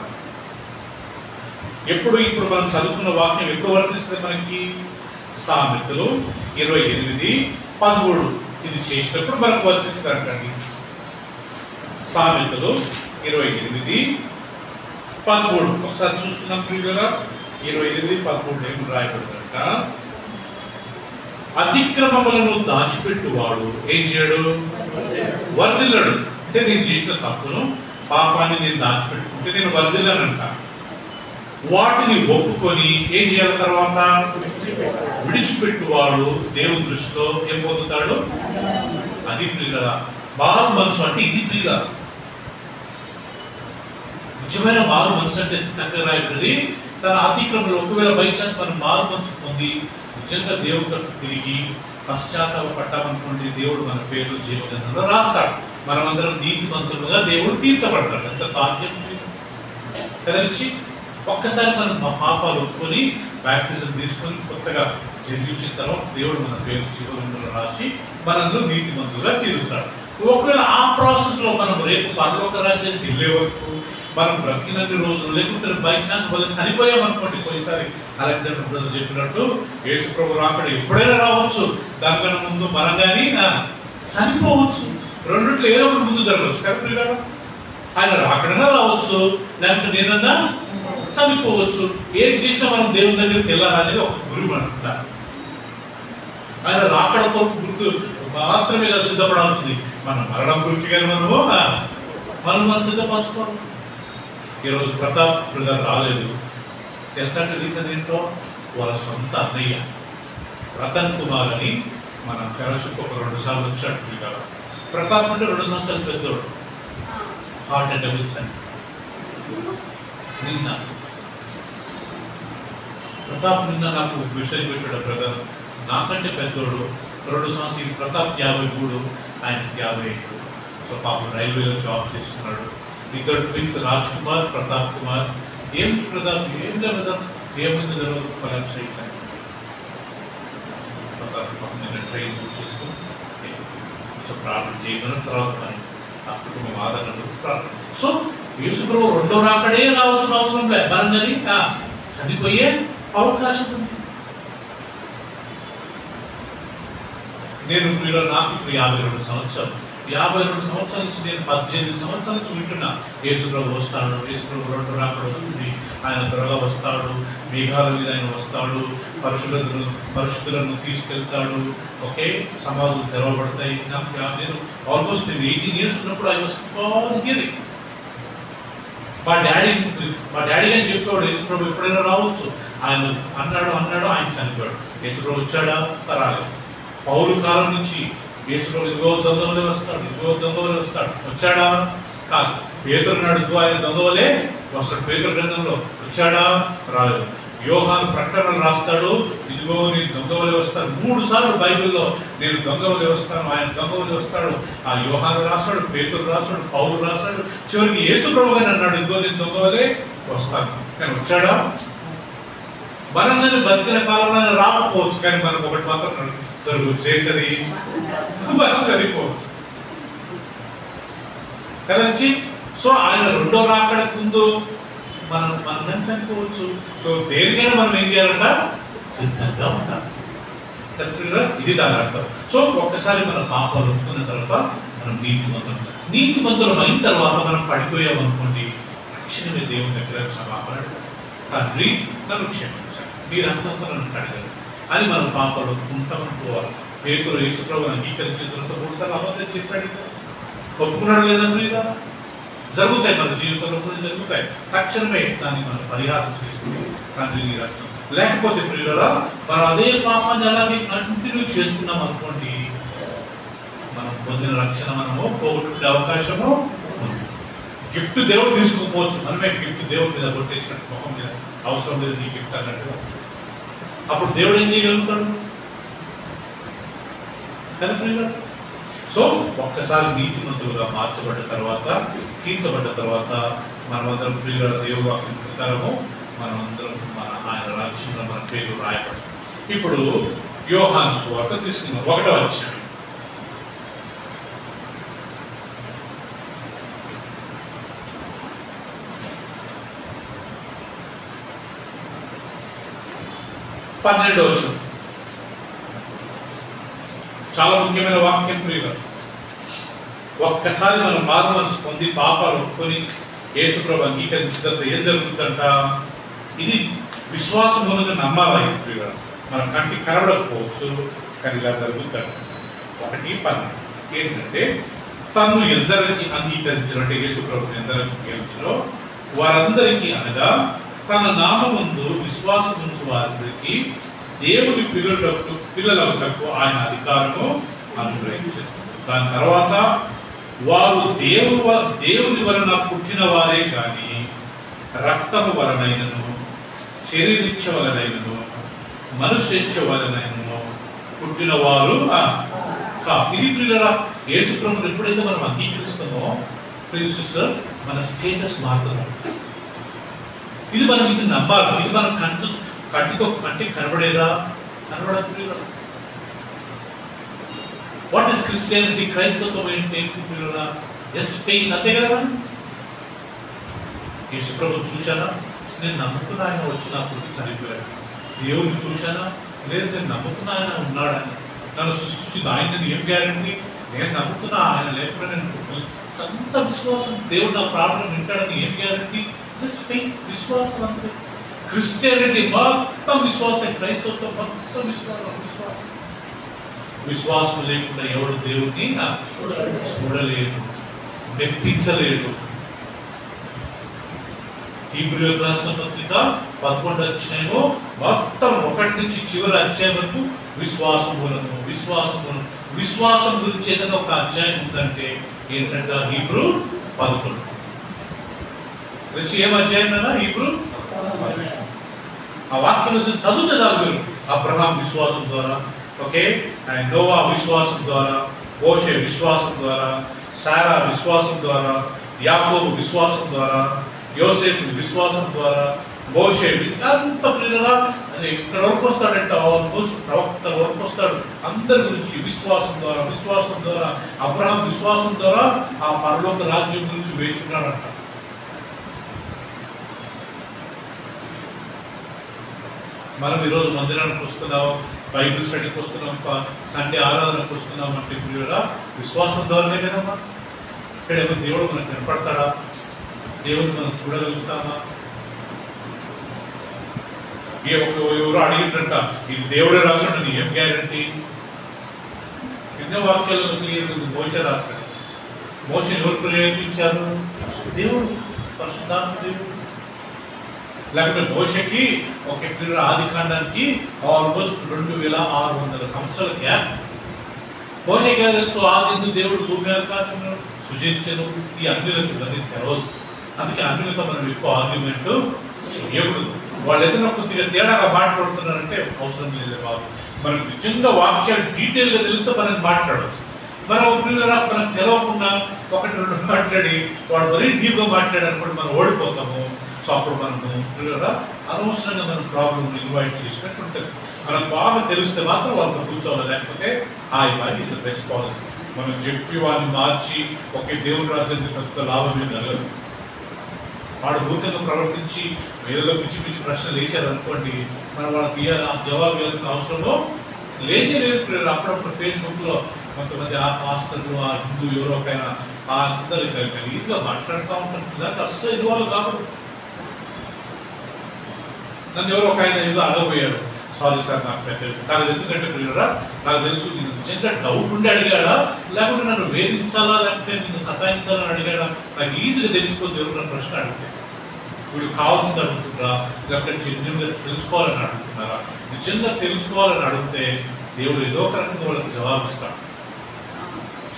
ఇప్పుడు మనం చదువుకున్న వాక్యం ఎప్పుడు వర్తిస్తుంది మనకి? సామెతలు 28:13 ఇది చేసినప్పుడు మనకు వర్తిస్తారంటండి. సామెతలు 28:13 ఒకసారి చూస్తున్నాం ప్రియులారా. 28:13 ఏం రాయబడిందంట? అతిక్రమములను దాచిపెట్టువాడు ఏం చేయడు? వర్ధిల్లడు. అంటే నేను చేసిన తప్పును, పాపాన్ని నేను దాచిపెట్టుకుంటే నేను వర్ధిల్లనంట. వాటిని ఒప్పుకొని ఏం చేయాలి? తర్వాత విడిచిపెట్టువాడు దేవుని దృష్టిలో ఏం పొందుతాడు? అది ప్రియులారా మారు మనసు అంటే ఇది ప్రియులారా. నిజమైన మారు మనసు అంటే చక్కగా రాయబడింది. తన అతిక్రమంలో ఒకవేళ బై ఛాన్స్ మనం మారు మనసు పొంది నిజంగా దేవుడితో తిరిగి పశ్చాత్తాప పట్టామనుకోండి, దేవుడు మన పేరు జీవగ్రంథంలో రాస్తాడు. మనమందరం నీతిమంతులుగా దేవుడు తీర్చబడతాడు. ఎంత భాగ్యం కదలిచ్చి ఒక్కసారి మనం మా పాపాలు ఒప్పుకొని బ్యాప్టిజం తీసుకొని కొత్తగా జన్మించిన తర్వాత దేవుడు మన పేరు జీవగ్రంథంలో రాసి మనల్ని నీతిమంతులుగా తీరుస్తాడు. ఒకవేళ ఆ ప్రాసెస్ లో మనం రేపు పరలోక రాజ్యానికి వెళ్ళే వరకు మనం బ్రతికినన్ని రోజులు, లేకుంటే బై ఛాన్స్ వాళ్ళు చనిపోయామనుకోండి. పోయినసారి అలెగ్జాండర్ బ్రదర్ చెప్పినట్టు యేసు ప్రభు రాకడ ఎప్పుడైనా రావచ్చు. దానికన్నా ముందు మనం కానీ చనిపోవచ్చు. రెండిట్లో ఏదో ఒకటి ముందు జరగవచ్చు కదా ప్రియులారా. ఆయన రాకడన్నా రావచ్చు, లేకపోతే నేనన్నా చనిపోవచ్చు. ఏం చేసినా మనం దేవుని దగ్గరికి వెళ్ళాలనేది ఒక గురువు అంట. ఆయన రాకడ కొరకు గుర్తు మాత్రమే కదా సిద్ధపడాల్సింది. మన మరణం గురించి కానీ మనం సిద్ధపరచుకోవాలి. ఈరోజు ప్రతాప్ బ్రదర్ రాలేదు. తెలుసా రీజన్ ఏంటో? వాళ్ళ సొంత అన్నయ్య రతన్ కుమార్ అని మన ఫెలోషిప్ ఒక 2 సార్లు వచ్చాడు. ప్రతాప్ అంటే 2 సంవత్సరాలు పెద్దోడు. హార్ట్ అటాక్ అని నిన్న ప్రతాప్ నాకు విషయం పెట్టాడు. బ్రదర్ నాకంటే పెద్దోడు, 2 సంవత్సరాలు. ప్రతాప్ 53, ఆయనకి 55. సో పాపం రైల్వేలో జాబ్ చేస్తున్నాడు. ఇద్దరు ట్విన్స్ రాజ్ కుమార్, ప్రతాప్ కుమార్. ఏం ప్రతాప్ ఏం లేదా ఏమైంది తర్వాత కొలాప్స్ అయ్యాను. ప్రతాప్ నేను ట్రైన్ బుక్ చేసుకుని సో ప్రార్థన చేయమని తర్వాత ఆ కుటుంబం ఆదరణలు ప్రార్థన. సో యేసుప్రభు రెండో రాకడే రావాల్సిన అవసరం లేదు. మనం కానీ చనిపోయే అవకాశం ఉంది. నేను నాకు ఇప్పుడు 52 సంవత్సరాలు. 52 సంవత్సరాల నుంచి నేను 18 సంవత్సరాల నుంచి వింటున్నా యేసుప్రభు వస్తాడు, యేసుప్రభు రెండో రాకడ వస్తుంది, ఆయన త్వరగా వస్తాడు, మేఘాల మీద ఆయన వస్తాడు, పరిశుద్ధులను తీసుకెళ్తాడు, ఓకే సమాధులు తెరవబడతాయి. నేను ఆల్మోస్ట్ 18 years ఉన్నప్పుడు ఆయన వస్తుంది. మా డాడీ అని చెప్పేవాడు యేసుప్రభు ఎప్పుడైనా రావచ్చు. ఆయన అన్నాడు ఆయన చనిపోయాడు. యేసుప్రభు వచ్చాడా? రాలేదు. పౌలు కాలం నుంచి యేసుప్రభు ఇదిగో దొంగవలే వస్తాడు. వచ్చాడా? కాదు. పేతురు నాడు ఆయన దొంగవలే వస్తాడు. పేతురు గ్రంథంలో వచ్చాడా? రాలేదు. యోహాను ప్రకటనలు రాస్తాడు, ఇదిగో నేను దొంగవలే వస్తాను. 3 సార్లు బైబిల్లో నేను దొంగవలే వస్తాను, ఆయన దొంగవలే వస్తాడు. ఆ యోహాను రాస్తాడు, పేతురు రాస్తాడు, పౌలు రాస్తాడు. చివరికి యేసుప్రభు గారు అన్నాడు, ఇదిగో నేను దొంగవలే వస్తాను. కానీ వచ్చాడా? మనల్ని బతికిన కాలంలో రాకపోవచ్చు, కానీ మనకు ఒకటి మాత్రం జరగవచ్చు. ఏంటది? మనం చనిపోవచ్చు కదంచి. సో ఆయన రెండో రాకడకు ముందు మనం చనిపోవచ్చు. సో దేనికైనా మనం ఏం చేయాలంట? సిద్ధంగా ఉంటాం. ఇది దాని అర్థం. సో ఒక్కసారి మన పాపాలు ఒప్పుకున్న తర్వాత మనం నీతిమంతులం అయిన తర్వాత మనం పడిపోయామనుకోండి, తక్షణమే దేవుని దగ్గర క్షమాపణ, తండ్రి నన్ను క్షమించాలి, మీరు అంతంతో నన్ను కడగరు అని మనం పాపాలు ఒప్పుకుంటామనుకోవాలి. పేతురు యేసుప్రభువును అంగీకరించిన తర్వాత 3 సార్లు అబద్ధం చెప్పాడు కదా, ఒప్పుకున్నాడు లేదా? ప్రియులా జరుగుతాయి, మన జీవితంలో కూడా జరుగుతాయి. తక్షణమే దాన్ని మనం పరిహారం చేసుకుని తండ్రి నీ రక్తం. లేకపోతే ప్రియులరా మనం అదే పాపాన్ని అలాగే కంటిన్యూ చేసుకున్నాం అనుకోండి, మనం పొందిన రక్షణ మనము పోగొట్టుకునే అవకాశము ఉంది. గిఫ్ట్ దేవుడు తీసుకోకపోవచ్చు, మనమే గిఫ్ట్ దేవుడి మీద కొట్టేసినట్టు మొహం మీద, అవసరం లేదు నీ గిఫ్ట్ అన్నట్టుగా. అప్పుడు దేవుడు ఏం చేయగలుగుతాడు కదా ప్రియులరా? సో ఒక్కసారి నీతిమంతులుగా మార్చబడ్డ తర్వాత, తీర్చబడ్డ తర్వాత మనమందరం ప్రియుల దేవుడు వాక్యం ప్రకారము మనమందరం ఆయన రాజ్యంలో మన పేరు రాయబడి. ఇప్పుడు యోహాను సువార్త తీసుకున్నాం 1వ అధ్యాయం. చాలా ముఖ్యమైన వాక్యం ప్రియులు. ఒక్కసారి మనం మారు మనసు పొంది పాపాలు ఒప్పుకొని యేసుప్రభు అంగీకరించిన తర్వాత ఏం జరుగుతుందంట? ఇది విశ్వాసం మూలంగా నమ్మాలి ప్రియులు. మన కంటికి కనబడకపోవచ్చు, కానీ ఇలా జరుగుతుందంట. 1:12 ఏంటంటే, తను ఎందరికి అంగీకరించినట్టే యేసుప్రభుని ఎందరికి అంగీకరించో వారందరికీ, అనగా తన నామముందు విశ్వాసం ఉంచు వారందరికీ దేవుని పిల్లలకు ఆయన అధికారము అనుగ్రహించారు. దాని తర్వాత వారు దేవుని వలన పుట్టిన వారే కానీ రక్తము వలనైనను శరీరిచ్చ వలనైనను మనుష్యేచ్ఛ వలనైనను పుట్టిన వారు ఇది ప్రియులరా. యేసుప్రభుని ఎప్పుడైతే మనం అంగీకరిస్తామో ప్రియ సిస్టర్, మన స్టేటస్ మారుతుంది. ఇది నమ్మాలి. ఇది మన కంటికి కనబడేదా? కనబడదు ప్రియులరా. What is Christianity? క్రైస్తవత్వం ఏంటి ప్రియులరా? జస్ట్ ఫెయిత్, అంతే కదా. యేసుప్రభు చూశానా? నేను నమ్ముతున్నా ఆయన వచ్చి నా పుట్టి చనిపోయాడు. దేవుడిని చూశానా? లేదు, నేను నమ్ముతున్నా ఆయన ఉన్నాడని. నన్ను సృష్టించింది ఆయన, ఏం గ్యారంటీ? నేను నమ్ముతున్నా ఆయన లేకుండా నేను అంత విశ్వాసం. దేవుడు నా ప్రార్థన వింటాడని ఏం గ్యారంటీ? జస్ట్ ఫెయిత్, విశ్వాసం అంతే. క్రిస్టియానిటీ మొత్తం విశ్వాసం, క్రైస్తవత్వం మొత్తం విశ్వాసం. విశ్వాసం లేకుండా ఎవడు దేవుడిని చూడలేడు, మెప్పించలేడు. హీబ్రూయులకు రాసిన పత్రిక 11వ అధ్యాయము మొత్తం 1 నుంచి చివరి అధ్యాయం వరకు విశ్వాసం గురించి ఏదైనా ఒక అధ్యాయం ఉందంటే ఏంటంటే హీబ్రూ 11. ఏం అధ్యాయం కదా హీబ్రూ? ఆ వాక్యం చదివితే చాలు. అబ్రహాం విశ్వాసం ద్వారా, ఓకే, నోవా విశ్వాసం ద్వారా, మోషే విశ్వాసం ద్వారా, సారా విశ్వాసం ద్వారా, యాకోబు విశ్వాసం ద్వారా, యోసేపు విశ్వాసం ద్వారా, మోషే అంత ప్రియులరా ఇక్కడ వరకు వస్తాడంటే ఆల్మోస్ట్ ప్రవక్త వరకు వస్తాడు. అందరి గురించి విశ్వాసం ద్వారా అబ్రహాం విశ్వాసం ద్వారా ఆ పరలోక రాజ్యం గురించి వేచున్నాడంట. మనం ఈరోజు మందిరానికి వస్తున్నాం, బైబిల్ స్టడీకి వస్తున్నాం, సండే ఆరాధనకు వస్తున్నాం అంటే ప్రియులరా విశ్వాసం ద్వారానే కదమ్మా. ఇక్కడేమో దేవుడు మనకు కనపడతాడా? దేవుడు మనం చూడగలుగుతామా? ఎవరు అడిగిందంట, ఇది దేవుడే రాశాడని ఏం గ్యారంటీ? ఎన్నో వాక్యాలను క్లియర్ మోషే రాశాడు. మోషే ఎవరు ప్రేరేపించారు? దేవుడు, పరిశుద్ధాత్మ దేవుడు. లేకపోతే మోషేకి ఒక ఆది కాండానికి ఆల్మోస్ట్ 2600 సంవత్సరాల గ్యాప్. మోషేకి తెలుసు ఆది దేవుడు భూమి ఆకాశంలో సృజించను, ఈ అగ్నులకు ఇవన్నీ తెలవదు. అందుకే అగ్నులతో మనం ఎక్కువ ఆర్గ్యుమెంట్ చేయకూడదు. వాళ్ళు ఏదైనా కొద్దిగా తేడాగా మాట్లాడుతున్నారంటే అవసరం లేదు బాబు. మనకు నిజంగా వాక్యాలు డీటెయిల్గా తెలిస్తే మనం మాట్లాడవచ్చు. మనం మనకు తెలవకుండా 1-2 మాట్లాడి వాడు మరీ డీప్గా మాట్లాడనుకోండి మనం ఓడిపోతాము. సో అప్పుడు మనము అనవసరంగా మనం ప్రాబ్లం ఇన్వైట్ చేసినట్టు ఉంటుంది. మనకు బాగా తెలిస్తే మాత్రం వాళ్ళతో కూర్చోవాలి, లేకపోతే hi is the best policy. మనం చెప్పి వాళ్ళని మార్చి ఒకే దేవుని రాజ్యానికి పెద్ద లాభం ఏం కలగదు. వాడు ఊరికంగా ప్రవర్తించి ఏదో పిచ్చి పిచ్చి ప్రశ్నలు వేసారనుకోండి, మనం వాళ్ళకి జవాబు ఇవ్వాల్సిన అవసరమో లేదు. అప్పుడప్పుడు ఫేస్బుక్లో కొంతమంది ఆ పాస్టర్లు, ఆ హిందూ ఎవరోకైనా అందరు ఈజీగా మాట్లాడుతూ ఉంటారు. దానికి అస్సలు ఇన్వాల్వ్ కాదు. నన్ను ఎవరో ఒక ఆయన ఏదో అడగబోయాడు, సారీ సార్ నాకు ఎందుకంటే ప్రియురా నాకు తెలుసు నేను నిజంగా డౌట్ ఉండి అడిగాడా, లేకుంటే నన్ను వేధించాలా, లేకపోతే నిన్ను సతాయించాలని అడిగాడా, నాకు ఈజీగా తెలుసుకోవద్దు. ఎవరు నన్ను ప్రశ్న అడిగితే వీడు కావాల్సింది అడుగుతున్నారా, లేకపోతే జెన్యున్గా తెలుసుకోవాలని అడుగుతున్నారా? నిజంగా తెలుసుకోవాలని అడిగితే దేవుడు ఏదో ఒక రకంగా వాళ్ళకి జవాబిస్తాడు.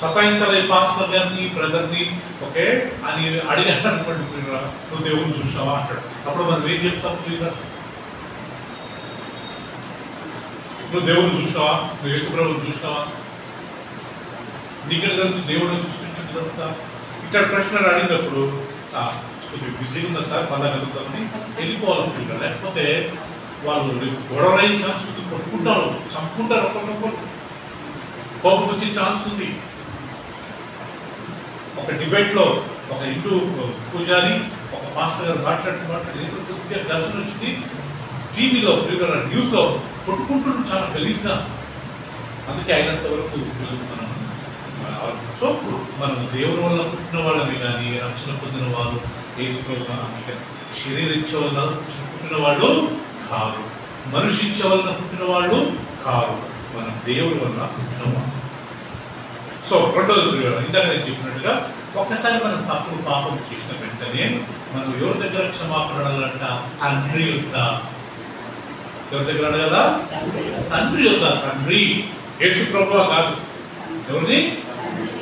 సతాయించాలి పాస్టర్ గారిని, బ్రదర్ని, ఓకే అని అడిగాడు అనుకోండి, నువ్వు దేవుడిని చూసావా అంటాడు. అప్పుడు మనం ఏం చెప్తాం? నువ్వు దేవుడిని చూసినావా, నువ్వు యేసుప్రభుని చూసినావా, నీకెలా తెలుసు దేవుడిని సృష్టించుకుంటా? ఇక్కడ ప్రశ్నలు అడిగినప్పుడు కొంచెం బిజీగా ఉన్నా సార్ మళ్ళా కలుగుతామని వెళ్ళిపోవాలనుకుంటారు. లేకపోతే వాళ్ళు గొడవలు అయ్యే ఛాన్స్ ఉంది, కొట్టుకుంటారు, చంపుకుంటారు, ఒక్కొక్కరు కోపం వచ్చే ఛాన్స్ ఉంది. ఒక డిబేట్లో ఒక హిందూ పూజారి ఒక పాస్టర్ గారు మాట్లాడి దర్శనం వచ్చింది. టీవీలో న్యూస్లో కొట్టుకుంటున్నారు చాలా గలీజ్గా. అందుకే అయినంత వరకు మనం సో మనం దేవుని వల్ల పుట్టిన వాళ్ళని కానీ రక్షణ పొందిన వాళ్ళు శరీరించే వల్ల పుట్టిన వాళ్ళు కాదు, మనిషించే వలన పుట్టిన వాళ్ళు కాదు, మనం దేవుని వల్ల పుట్టిన వాళ్ళు. సో రెండోది ఇందాక నేను చెప్పినట్టుగా ఒక్కసారి మనం తప్పుడు పాపం చేసిన వెంటనే మనం ఎవరి దగ్గర క్షమాపణ అడగాలంట? తండ్రి యొక్క. ఎవరి దగ్గర అడగదా? తండ్రి యొక్క. తండ్రి యేసు ప్రభువా కాదు, ఎవరిని?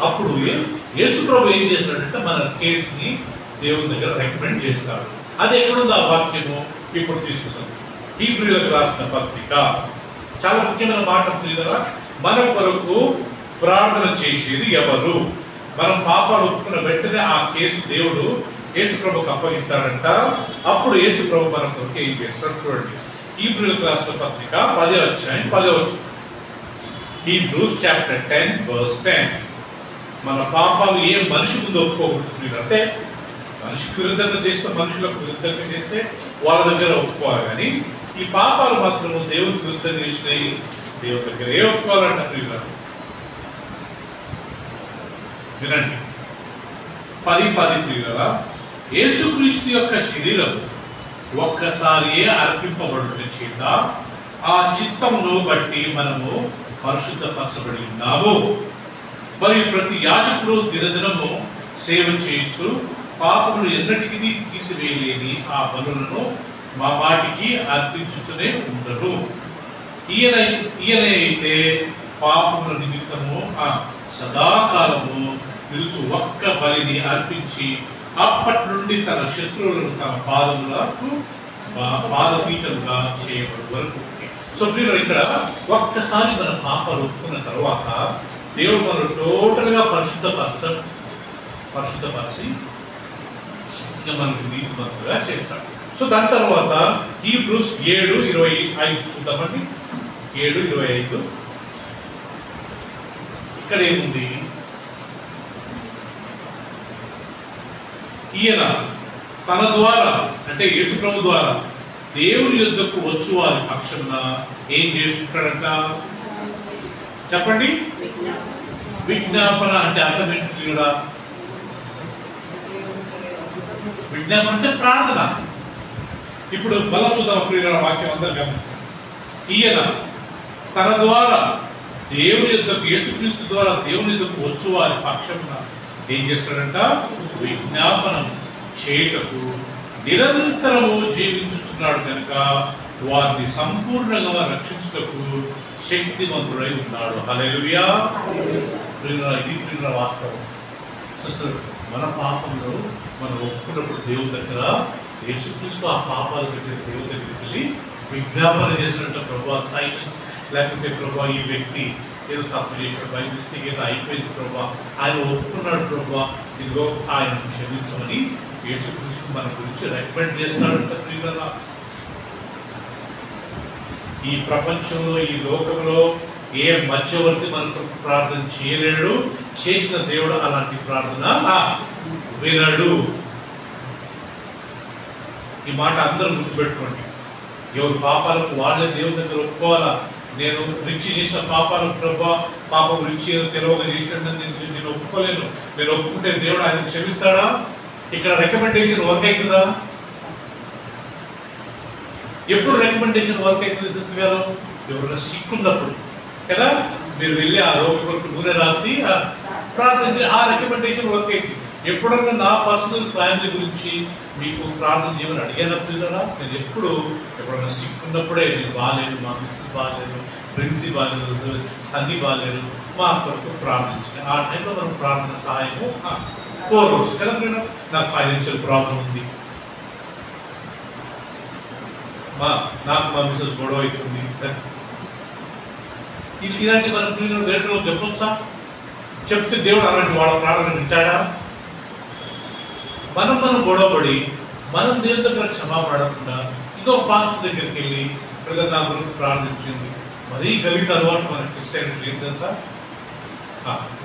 అప్పుడు యేసు ప్రభు ఏం చేస్తాడంటే మన కేసుని దేవుని దగ్గర రికమెండ్ చేస్తాడు. అది ఎక్కడుంది ఆ వాక్యము? ఇప్పుడు తీసుకుందాం. హీబ్రీయులకు రాసిన పత్రిక చాలా ముఖ్యమైన మాట కదా, మన కొరకు ప్రార్థన చేసేది ఎవరు? మనం పాపాలు ఒప్పుకున్న వెంటనే ఆ కేసు దేవుడు యేసు ప్రభుకు అప్పగిస్తాడంట. అప్పుడు యేసు ప్రభు మన కొరకు ఏం చేస్తాడు చూడండి. హీబ్రీయులకు రాసిన పత్రిక 10వ అధ్యాయం 10వ వచనం. Hebrews chapter 10 verse 10. మన పాపాలు ఏ మనిషి ముందు ఒప్పుకోకూడదు అంటే మనిషికి విరుద్ధంగా చేస్తే, మనుషులకు విరుద్ధంగా చేస్తే వాళ్ళ దగ్గర ఒప్పుకోవాలి, కానీ ఈ పాపాలు మాత్రం దేవుడికి విరుద్ధంగా చేసినాయి దేవుడి దగ్గర ఏ ఒప్పుకోవాలంట ప్రియులారా? వినండి 10:10 ప్రియులారా, యేసుక్రీస్తు యొక్క శరీరం ఒక్కసారియే అర్పింపబడుట చేత ఆ చిత్తమును బట్టి మనము పరిశుద్ధపరచబడి ఉన్నాము. మరియు ప్రతి యాజకుడు దినదినము సేవ చేయొచ్చు పాపములు ఎన్నటికీ తీసివేయలేని ఆ బలులను మా వాటికి అర్పించుతూనే ఉండరు. ఈయన అయితే పాపముల నిమిత్తము సదాకాలము నిలుచు ఒక్క బలిని అర్పించి అప్పటి నుండి తన శత్రువులను తన పాదపీఠంగా చేయబడి వరకు. సో మీరు ఇక్కడ ఒక్కసారి మన పాపాలు ఒప్పుకున్న తర్వాత దేవుడు మనం టోటల్ గా పరిశుద్ధపరిచి ఇంకా మనకు నీతిమంతులుగా చేస్తాడు. సో దాని తర్వాత హీబ్రూస్ 7:25 చూద్దామండి. 7:25 ఇక్కడ ఏముంది? ఈయన తన ద్వారా అంటే యేసు ప్రభు ద్వారా దేవుని యొద్దకు వచ్చు వారి పక్షమున ఏం చేస్తుంటాడంట చెప్పండి? విజ్ఞాపన అంటే అర్థం ఏంటి ప్రియుడా? విజ్ఞాపన అంటే ప్రార్థన. ఇప్పుడు మళ్ళా చూద్దాం ప్రియుల వాక్యం అందరూ గమనించండి. ఈయన తన ద్వారా దేవుని యొద్దకు యేసుక్రీస్తు ద్వారా దేవుని యొద్దకు వచ్చు వారి పక్షమున ఏం చేస్తాడంట? విజ్ఞాపనం చేయుటకు నిరంతరము జీవించుతున్నాడు కనుక వారిని సంపూర్ణంగా రక్షించుటకు శక్తివంతుడై ఉన్నాడు. హల్లెలూయా. ఇది ప్రియుల వాస్తవం. మన పాపంలో మనం ఒప్పుకున్నప్పుడు దేవుని దగ్గర యేసుక్రీస్తు ఆ పాపాల దగ్గర దేవుని దగ్గరికి వెళ్ళి విజ్ఞాపన చేసినట్టు ప్రభువా సైతం లేకపోతే ప్రభువా ఈ వ్యక్తి ఏదో తప్పు చేశాడు, బై మిస్టేక్ ఏదో అయిపోయింది ప్రభువా, ఆయన ఒప్పుకున్నాడు ప్రభువా, ఇదిగో ఆయన క్షమించమని యేసుక్రీస్తు మన గురించి రికమెండ్ చేస్తున్నాడు. ప్రియులారా, ఈ ప్రపంచంలో ఈ లోకంలో ఏ మధ్యవర్తి మనకు ప్రార్థన చేయలేడు. చేసిన దేవుడు అలాంటి ప్రార్థన వినడు. ఈ మాట అందరూ గుర్తుపెట్టుకోండి. ఎవరు పాపాలకు వాళ్ళే దేవుని దగ్గర ఒప్పుకోవాలా. నేను రిచి చేసిన పాపాలకు ప్రభా పాపం రిచి తెలివగా చేసినట్టు నేను ఒప్పుకోలేను. నేను ఒప్పుకుంటే దేవుడు ఆయన క్షమిస్తాడా? ఇక్కడ రికమెండేషన్ వర్క్ అవుతుందా? ఎప్పుడు రికమెండేషన్ వర్క్ అవుతుంది సిస్టర్ గారు? ఎవరైనా సిక్కున్నప్పుడు కదా మీరు వెళ్ళి ఆ రోగి కొరకు నూనె రాసి ప్రార్థన, ఆ రికమెండేషన్ వర్క్ అవుతుంది. ఎప్పుడన్నా నా పర్సనల్ ఫ్యామిలీ గురించి మీకు ప్రార్థన చేయమని అడిగేటప్పుడు కదా నేను ఎప్పుడన్నా సిక్కున్నప్పుడే నేను బాగాలేదు, మా మిస్సెస్ బాగాలేదు, ప్రిన్సీ బాగాలేదు, సన్నీ బాగాలేదు, మా కొరకు ప్రార్థించాలి. ఆ టైంలో మనం ప్రార్థన సహాయము కోరవచ్చు కదా. నేను నాకు ఫైనాన్షియల్ ప్రాబ్లం ఉంది, నాకు మా మిస్సెస్ గొడవ అవుతుంది, ఇలాంటి మన పిల్లలు వేటలో చెప్పొచ్చా? చెప్తే దేవుడు అలాంటి వాళ్ళ ప్రార్థన వింటాడా? మనం గొడవపడి మనం దేవుని దగ్గర క్షమాపణ అడగకుండా ఇంకొక పాస్టర్ దగ్గరికి వెళ్ళి బ్రదర్ నా గురించి ప్రార్థించింది. మరీ గలీజ్ అలవాటు మన క్రిస్టియానిటీ ఏం తెలుసా?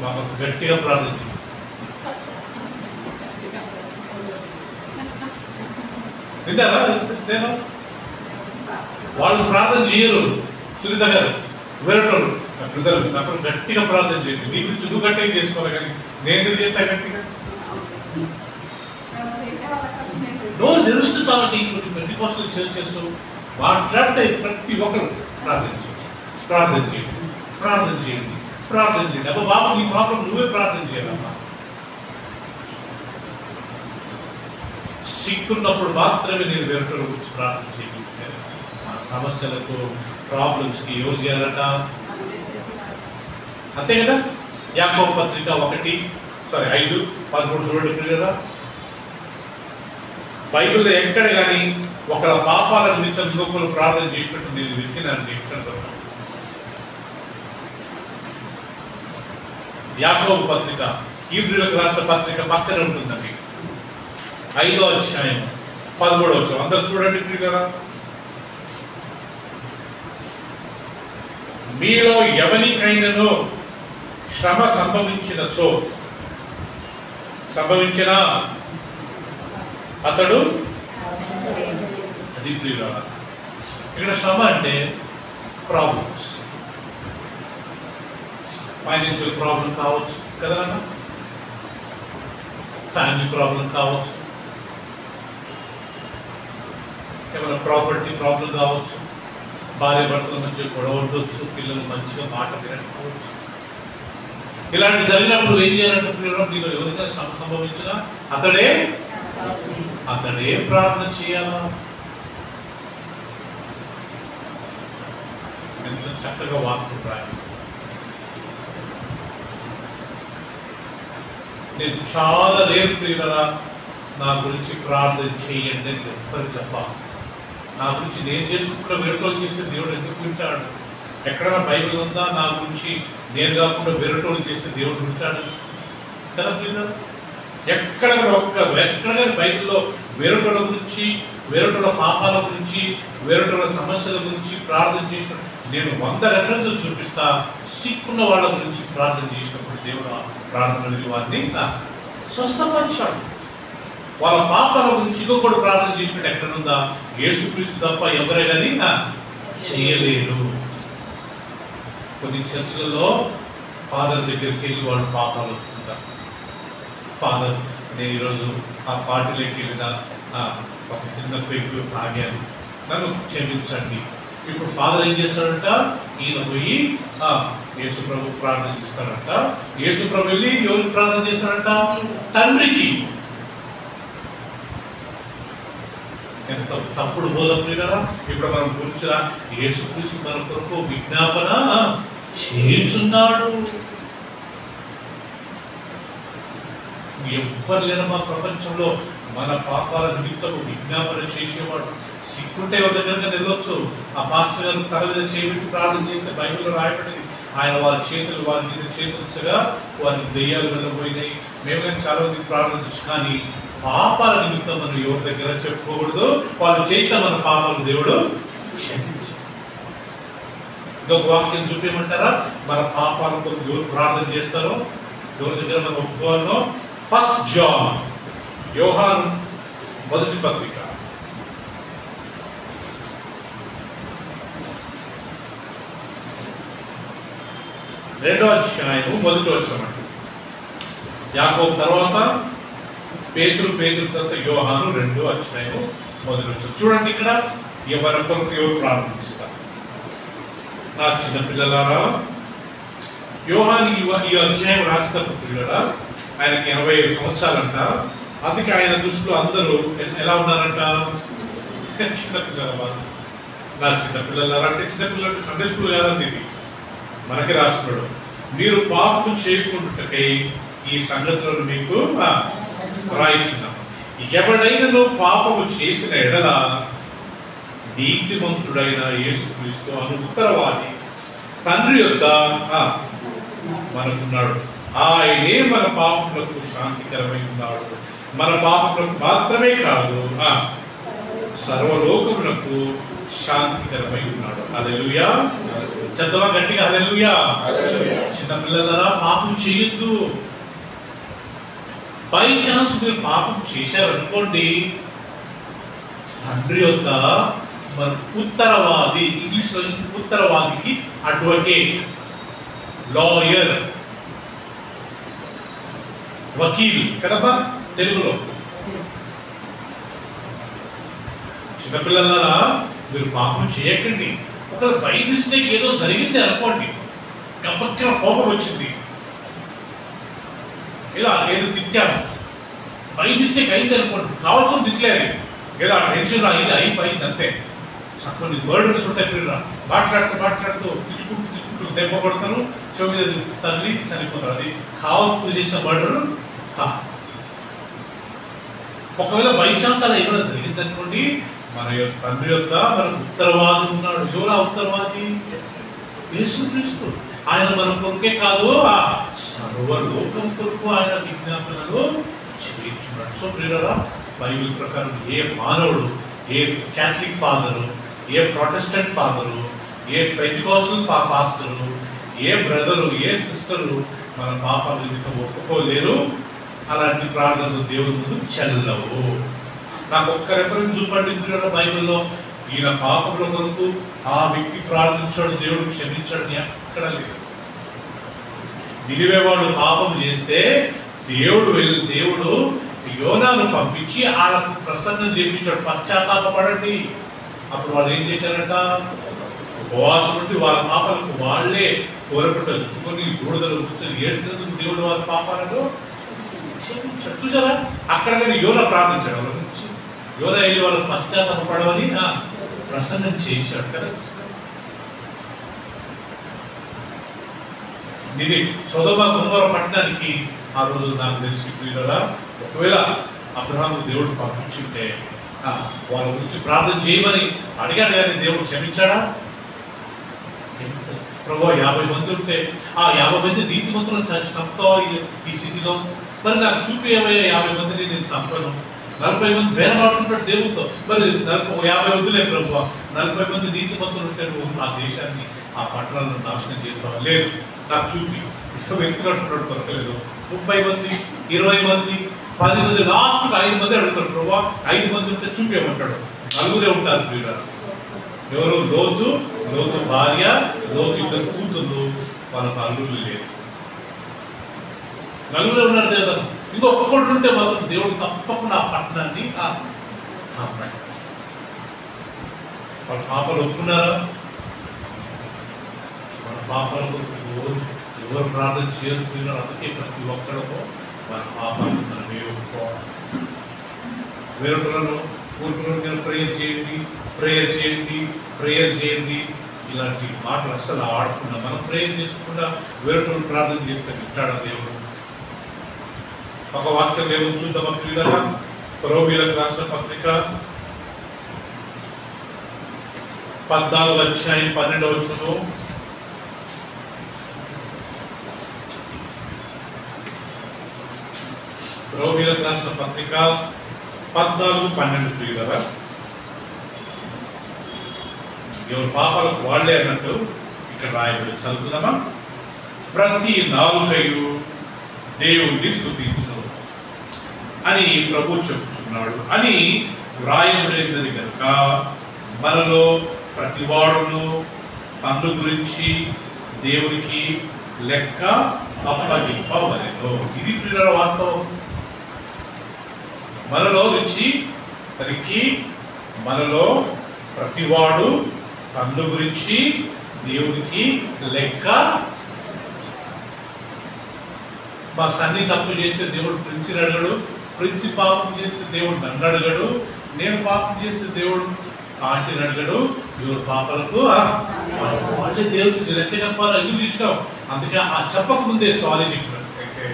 మాకు గట్టిగా ప్రార్థించింది. వింటారా? వాళ్ళు ప్రార్థన చేయరు. సునీత గారు వేరేటోళ్ళు బ్రదర్ నాకు గట్టిగా ప్రార్థన చేయండి. నీ గురించి నువ్వు గట్టిగా చేసుకోవాలి, కానీ నేను చేస్తా గట్టిగా రోజు తెలుస్తూ చాలా ప్రతి కోసం చేస్తూ మాట్లాడితే ప్రతి ఒక్కరు ప్రార్థన చేయండి, ప్రార్థన చేయండి, ప్రార్థన చేయండి, ప్రార్థన చేయండి. అబ్బా బాబు నీ ప్రాబ్లం నువ్వే ప్రార్థన చేయాలమ్మా. సిక్కున్నప్పుడు మాత్రమే నేను వేరొకరి గురించి ప్రార్థన చేయాలి. మన సమస్యలకు ప్రాబ్లమ్స్కి ఎవరు చేయాలట? అంతే కదా. యాకోబు పత్రిక 5:13 చూడండి కదా. బైబిల్లో ఎక్కడ కానీ ఒకళ్ళ పాపాల నిమిత్తం ఇంకొకరు ప్రార్థన చేసినట్టు నేను వెతికినాను ఎక్కడ. యాకోబు పత్రిక, హీబ్రీయులకు రాసిన పత్రిక పక్కన ఉంటుందండి. 5వ అధ్యాయం 13వ వచనం అందరు చూడండి ప్రియులారా. మీలో ఎవరికైనానో శ్రమ సంభవించిన అతడు అది ప్రియులారా. ఇక్కడ శ్రమ అంటే ప్రాబ్లమ్స్, ఫైనాన్షియల్ ప్రాబ్లం కావచ్చు కదా, ఫ్యామిలీ ప్రాబ్లం కావచ్చు, ఏమైనా ప్రాపర్టీ ప్రాబ్లం కావచ్చు, భార్య భర్తల మధ్య గొడవ ఉండొచ్చు, పిల్లలు మంచిగా మాట వినకపోవచ్చు. ఇలాంటి జరిగినప్పుడు ఏం చేయాలంటే మీరు ఎవరికైనా సంభవించినా అతడే ప్రార్థన చేయాలా. ఎంత చక్కగా వాక్యం రాయాలి. నేను చాలా రేపు ప్రియులరా నా గురించి ప్రార్థన చేయండి అని ఎవ్వరు చెప్పాలి. నా గురించి నేను చేసుకుంటున్న వేరేటోళ్ళు చేస్తే దేవుడు ఎందుకు వింటాడు? ఎక్కడైనా బైబిల్ ఉందా నా గురించి నేను కాకుండా వేరేటోళ్ళు చేస్తే దేవుడు వింటాడు కదా ప్రియులరా? ఎక్కడ బైబిల్లో వేరేటోళ్ళ గురించి, వేరేటోళ్ళ పాపాల గురించి, వేరేటోళ్ళ సమస్యల గురించి ప్రార్థన చేసిన నేను 100 రెఫరెన్సులు చూపిస్తా. సిక్కున్న వాళ్ళ గురించి ప్రార్థన చేసినప్పుడు దేవుడు ప్రార్థన వారిని స్వస్థపరిచాడు. వాళ్ళ పాపాల గురించి ఇంకొకటి ప్రార్థన చేసినట్టు ఎక్కడుందా? యేసుక్రీస్తు తప్ప ఎవరే కానీ చేయలేరు. కొన్ని చర్చలలో ఫాదర్ దగ్గరికి వెళ్ళి వాళ్ళు పాపాలు ఒప్పుకుంటారు. ఫాదర్ నేను ఈరోజు ఆ పార్టీలోకి వెళ్ళిన ఒక చిన్న పెగ్గు తాగాను, నన్ను క్షమించండి. ఇప్పుడు ఫాదర్ ఏం చేస్తాడంట? ఈయన పోయి యేసు ప్రభు ప్రార్థన చేస్తాడంట. యేసు ప్రభు వెళ్ళి ఎవరికి ప్రార్థన చేస్తాడంట? తండ్రికి. ఎంత తప్పుడు బోధకులుగా. ఇప్పుడు మనం కూర్చున్నా యేసుక్రీస్తు మన కొరకు విజ్ఞాపన చేస్తున్నాడు. ఎవ్వరు లేరు మా ప్రపంచంలో మన పాపాల నిమిత్తము విజ్ఞాపన చేసేవాడు. సిక్కుంటే ఎవరి దగ్గర వెళ్ళొచ్చు. ఆ పాస్టర్ గారు తల మీద చేయబెట్టి ప్రార్థన చేస్తే బైబిల్లో రాయబడింది. ఆయన వారి చేతులు వారి మీద చేతులుగా వారికి దెయ్యాలు వెళ్ళబోయినాయి. మేము కానీ చాలా మంది ప్రార్థించు, కానీ పాపాల నిమిత్తం మనం ఎవరి దగ్గర చెప్పుకోకూడదు. వాళ్ళు చేసిన మన పాపాలు దేవుడు క్షమించు. ఇంకొక వాక్యం చూపించమంటారా? మన పాపాల కొరకు ఎవరు ప్రార్థన చేస్తారో, ఎవరి దగ్గర మనం ఒప్పుకోవాలో? 1 జాన్, యోహాను మొదటి పత్రిక 2వ అధ్యాయము 1వ వచనం. యాకోబు తర్వాత పేతురు తర్వాత యోహాను 2వ అధ్యాయము 1వ వచనం. చూడండి ఇక్కడ ఎవరి కొరకు ఎవరు ప్రార్థిస్తారు. నా చిన్న పిల్లలారా, యోహాను ఈ అధ్యాయం రాసినప్పుడు పిల్లరా ఆయనకి 85 సంవత్సరాలంట. అందుకే ఆయన దృష్టిలో అందరూ ఎలా ఉన్నారంట? చిన్నపిల్లల. నా చిన్నపిల్లలారా అంటే చిన్నపిల్లలు సండే స్కూల్ కాదండి, ఇది మనకి రాస్తున్నాడు. మీరు పాపం చేయకుండాకై ఈ సంగతులను మీకు రాయించున్నాం. ఎవడైనా పాపము చేసిన ఎడల నీతిమంతుడైన యేసుక్రీస్తు అను ఉత్తరవాది తండ్రి యొద్ద మనకున్నాడు. ఆయనే మన పాపములకు శాంతికరమై ఉన్నాడు. మన పాపములకు మాత్రమే కాదు, సర్వలోకములకు శాంతికరమై ఉన్నాడు. హల్లెలూయా. చదవా గట్టిగా హల్లెలూయా. చిన్నపిల్లలారా, పాపం చేయొద్దు. బై ఛాన్స్ మీరు పాపం చేశారనుకోండి, తండ్రి యొక్క మన ఉత్తరవాది, ఇంగ్లీష్లో ఉత్తరవాదికి అడ్వకేట్. లాయర్, వకీల్ కదమ్మా తెలుగులో. చిన్నపిల్లలారా మీరు పాపం చేయకండి. ఒకవేళ బై మిస్టేక్ ఏదో జరిగింది అనుకోండి, గమ్మక్కిన కోపం వచ్చింది, ఇలా ఏదో తిట్టాము, బై మిస్టేక్ అయింది అనుకోండి, కావాల్సిన తిట్టలేదు, ఏదో టెన్షన్ అయింది అయిపోయింది అంతే. కొన్ని మర్డర్స్ ఉంటాయి, పిల్లలు మాట్లాడుతూ తిట్టుకుంటూ దెబ్బ కొడతారు, చెవి మీద తగిలి చనిపోతారు. అది కావాల్సి చేసిన మర్డర్ కా. ఒకవేళ బై ఛాన్స్ అలా ఏమైనా జరిగింది అనుకోండి, మన తండ్రి యొక్క మనకు ఉత్తరవాది ఉన్నాడు. ఎవరా ఉత్తరవాది? యేసుక్రీస్తు. ఆయన మన కొరకే కాదు, ఆ సర్వలోకం కొరకు ఆయన విజ్ఞాపనలు చేయించున్నాడు. సో ప్రియులారా, బైబిల్ ప్రకారం ఏ మానవుడు, ఏ క్యాథలిక్ ఫాదరు, ఏ ప్రొటెస్టెంట్ ఫాదరు, ఏ పెంటెకోస్టల్ పాస్టరు, ఏ బ్రదరు, ఏ సిస్టరు మన పాపాల నిమిత్తం ఒప్పుకోలేరు. అలాంటి ప్రార్థనలు దేవుని ముందు చెల్లవు. నాకు ఒక్క రెఫరెన్స్ చూపండి బైబిల్లో, ఈయన పాపముల కొరకు ఆ వ్యక్తి ప్రార్థించాడు, దేవుడు క్షమించాడు ఎక్కడ లేదు. నినివేవాడు పాపం చేస్తే దేవుడు యోనాను పంపించి వాళ్ళకు ప్రసన్నం చేయించాడు, పశ్చాత్తాపడండి. అప్పుడు వాళ్ళు ఏం చేశారట? ఉపవాసం ఉండి వాళ్ళ పాపాలకు వాళ్ళే కోరపట్ట చుట్టుకొని బూడిదలు కూర్చొని ఏడ్చినందుకు దేవుడు వాళ్ళ పాపాలను క్షమించాడు. చూసారా, అక్కడ కానీ యోనా ప్రార్థించాడు, వాళ్ళ గురించి యోనా వెళ్ళి వాళ్ళకు పశ్చాత్తాపడమని ప్రసన్నం చేశాడు కదా. నేను సొదొమ గొమొర్రా పట్టణానికి ఆ రోజు నాకు తెలిసి ప్రియులారా, ఒకవేళ అబ్రహాము దేవుడు పంపించుంటే వాళ్ళ గురించి ప్రార్థన చేయమని అడిగాడు, కానీ దేవుడు క్షమించాడా? ప్రభు 50 మంది ఉంటే ఆ 50 మంది నీతిమంతులను చంపుతావా ఈ స్థితిలో? మరి నాకు చూపించవయ్యా 50 మందిని నేను చంపను. 40 మంది బేరమాడుతుంటాడు దేవుడితో, మరి 50 వద్దులే ప్రభు, 40 మంది నీతిమంతులు ఉంటే నువ్వు ఆ దేశాన్ని, ఆ పట్టణాలను నాశనం చేస్తావా? లేదు, నాకు చూపి. వెతుకున్నట్టు దొరకలేదు. 30 మంది, 20 మంది, 10 మంది, లాస్ట్ 5 మంది అడుగుతాడు ప్రభు. 5 మంది ఉంటే చూపించమంటాడు. 4 ఉంటారు ప్రియులారా. ఎవరు? లోతు భార్య, లోతు 2 కూతుళ్ళు, వాళ్ళకు అల్లుళ్ళు లేదు. 4 ఉన్నారు దేవుడు. ఇంకొకటి ఉంటే మాత్రం దేవుడు తప్పకుండా ఆ పట్టణాన్ని కాపాడు. వాళ్ళ పాపలు ఒప్పుకున్నారా? మన పాపాలకు ఎవరు ప్రార్థన చేరుకున్నారు? అందుకే ప్రతి ఒక్కరితో మన పాపాలను మనం ఒప్పుకోవాలి. వేరొకరు కోరుకున్న ప్రేయర్ చేయండి ఇలాంటి మాటలు అస్సలు ఆడకుండా, మనం ప్రేయర్ చేసుకుండా వేరొకరు ప్రార్థన చేస్తే వింటాడా దేవుడు? ఒక వాక్యం ఏమో చూద్దామా ప్రియులారా? రోమీయులకు రాసిన పత్రిక 14వ అధ్యాయం 12వ వచనం. రోమీయులకు రాసిన పత్రిక 14:12 ప్రియులారా, ఎవరు పాపాలకు వాళ్లే అన్నట్టు ఇక్కడ రాయబడి చదువుతుందమ్మా. ప్రతి నాలుకయు దేవుణ్ణి స్తుతించును అని ప్రభు చెప్తున్నాడు అని వ్రాయబడినది కనుక, మనలో ప్రతివాడును తన్ను గురించి దేవునికి లెక్క అప్పగింపవలెను. ఇది ప్రియుల వాస్తవం. మనలో నుంచి మనలో ప్రతివాడు తన్ను గురించి దేవునికి లెక్క. మా సన్ని తప్పు చేస్తే దేవుడు ప్రిన్సిని అడగడు, ప్రిన్సి పాపం చేస్తే దేవుడు నన్ను అడగడు, నేను పాపం చేస్తే దేవుడు ఆంటీని అడగడు. ఎవరు పాపాలకు వాళ్ళే దేవుడికి లెక్క చెప్పాలా? ఎందుకు ఇష్టం? అందుకే ఆ చెప్పక ముందే సారీ చెప్పినట్లయితే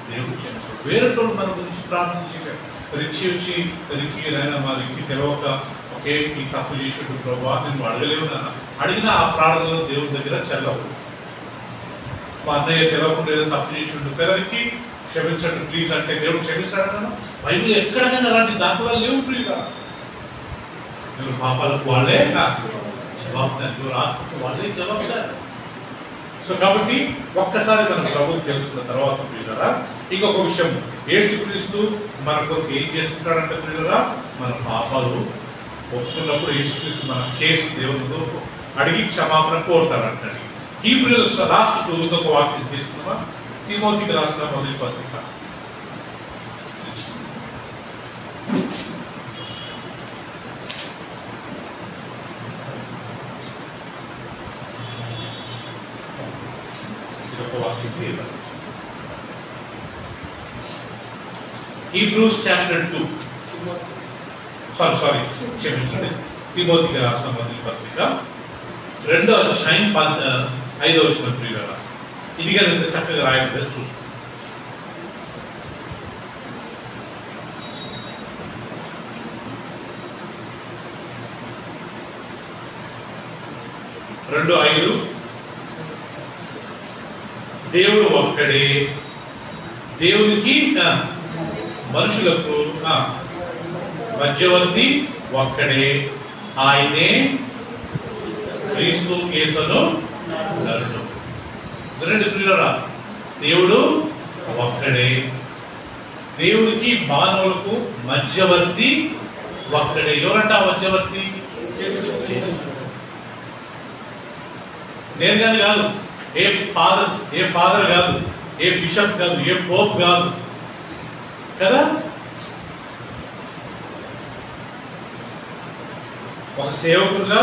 దేవుడు క్షమిస్తాడు. వేరేటోడు మన గురించి ప్రార్థించలేదు. రిక్షి వచ్చి రిక్కినైనా మా రిక్కి తెలవక ఒకే ఈ తప్పు చేసేట్టు ప్రభావ నేను అడగలేవు నాన్న, అడిగిన ఆ ప్రార్థనలో దేవుడి దగ్గర చెల్లవు. మా అన్నయ్య తెలవకుండా ఏదో తప్పు చేసినట్టు పెదరికి క్షమించండి ప్లీజ్ అంటే దేవుడు క్షమిస్తాడన్నా? బైబిల్ ఎక్కడైనా అలాంటి దాఖలాలు లేవు ప్రియుగా. ఎవరు పాపాలకు వాళ్ళే జవాబుదారు, ఎవరు ఆత్మకు వాళ్ళే జవాబుదారు. సో కాబట్టి ఒక్కసారి మనం ప్రభువుని తెలుసుకున్న తర్వాత ప్రియులరా, ఇంకొక విషయం, యేసుక్రీస్తు మన కొరకు ఏం చేస్తుంటాడంటే ప్రియులరా, మన పాపాలు ఒప్పుకున్నప్పుడు యేసుక్రీస్తు మన కేసు దేవునితో అడిగి క్షమాపణ కోరుతాడంటండి. హీబ్రూయులకు లాస్ట్ ఇంకొక వాక్యం తీసుకున్నామా? తిమోతికి రాసిన మొదటి పత్రిక. Hebrews chapter 2. Sorry, క్షమించండి. తిమోతికి రాసిన మొదటి పత్రిక 2వ అధ్యాయం 5వ వచనం ప్రియులారా. ఇది గాని ఎంత చక్కగా రాయబడిందో చూసుకోండి. రెండు 5 దేవుడు ఒక్కడే, దేవునికి మనుషులకు మధ్యవర్తి ఒక్కడే, ఆయనే క్రీస్తు యేసును నరుడు. రెండు ప్రియులారా, దేవుడు ఒక్కడే, దేవునికి మానవులకు మధ్యవర్తి ఒక్కడే. ఎవరంట మధ్యవర్తి? నేను కానీ కాదు, ఏ ఫాదర్ కాదు, ఏ బిషప్ కాదు, ఏ పోప్ కాదు కదా. ఒక సేవకులుగా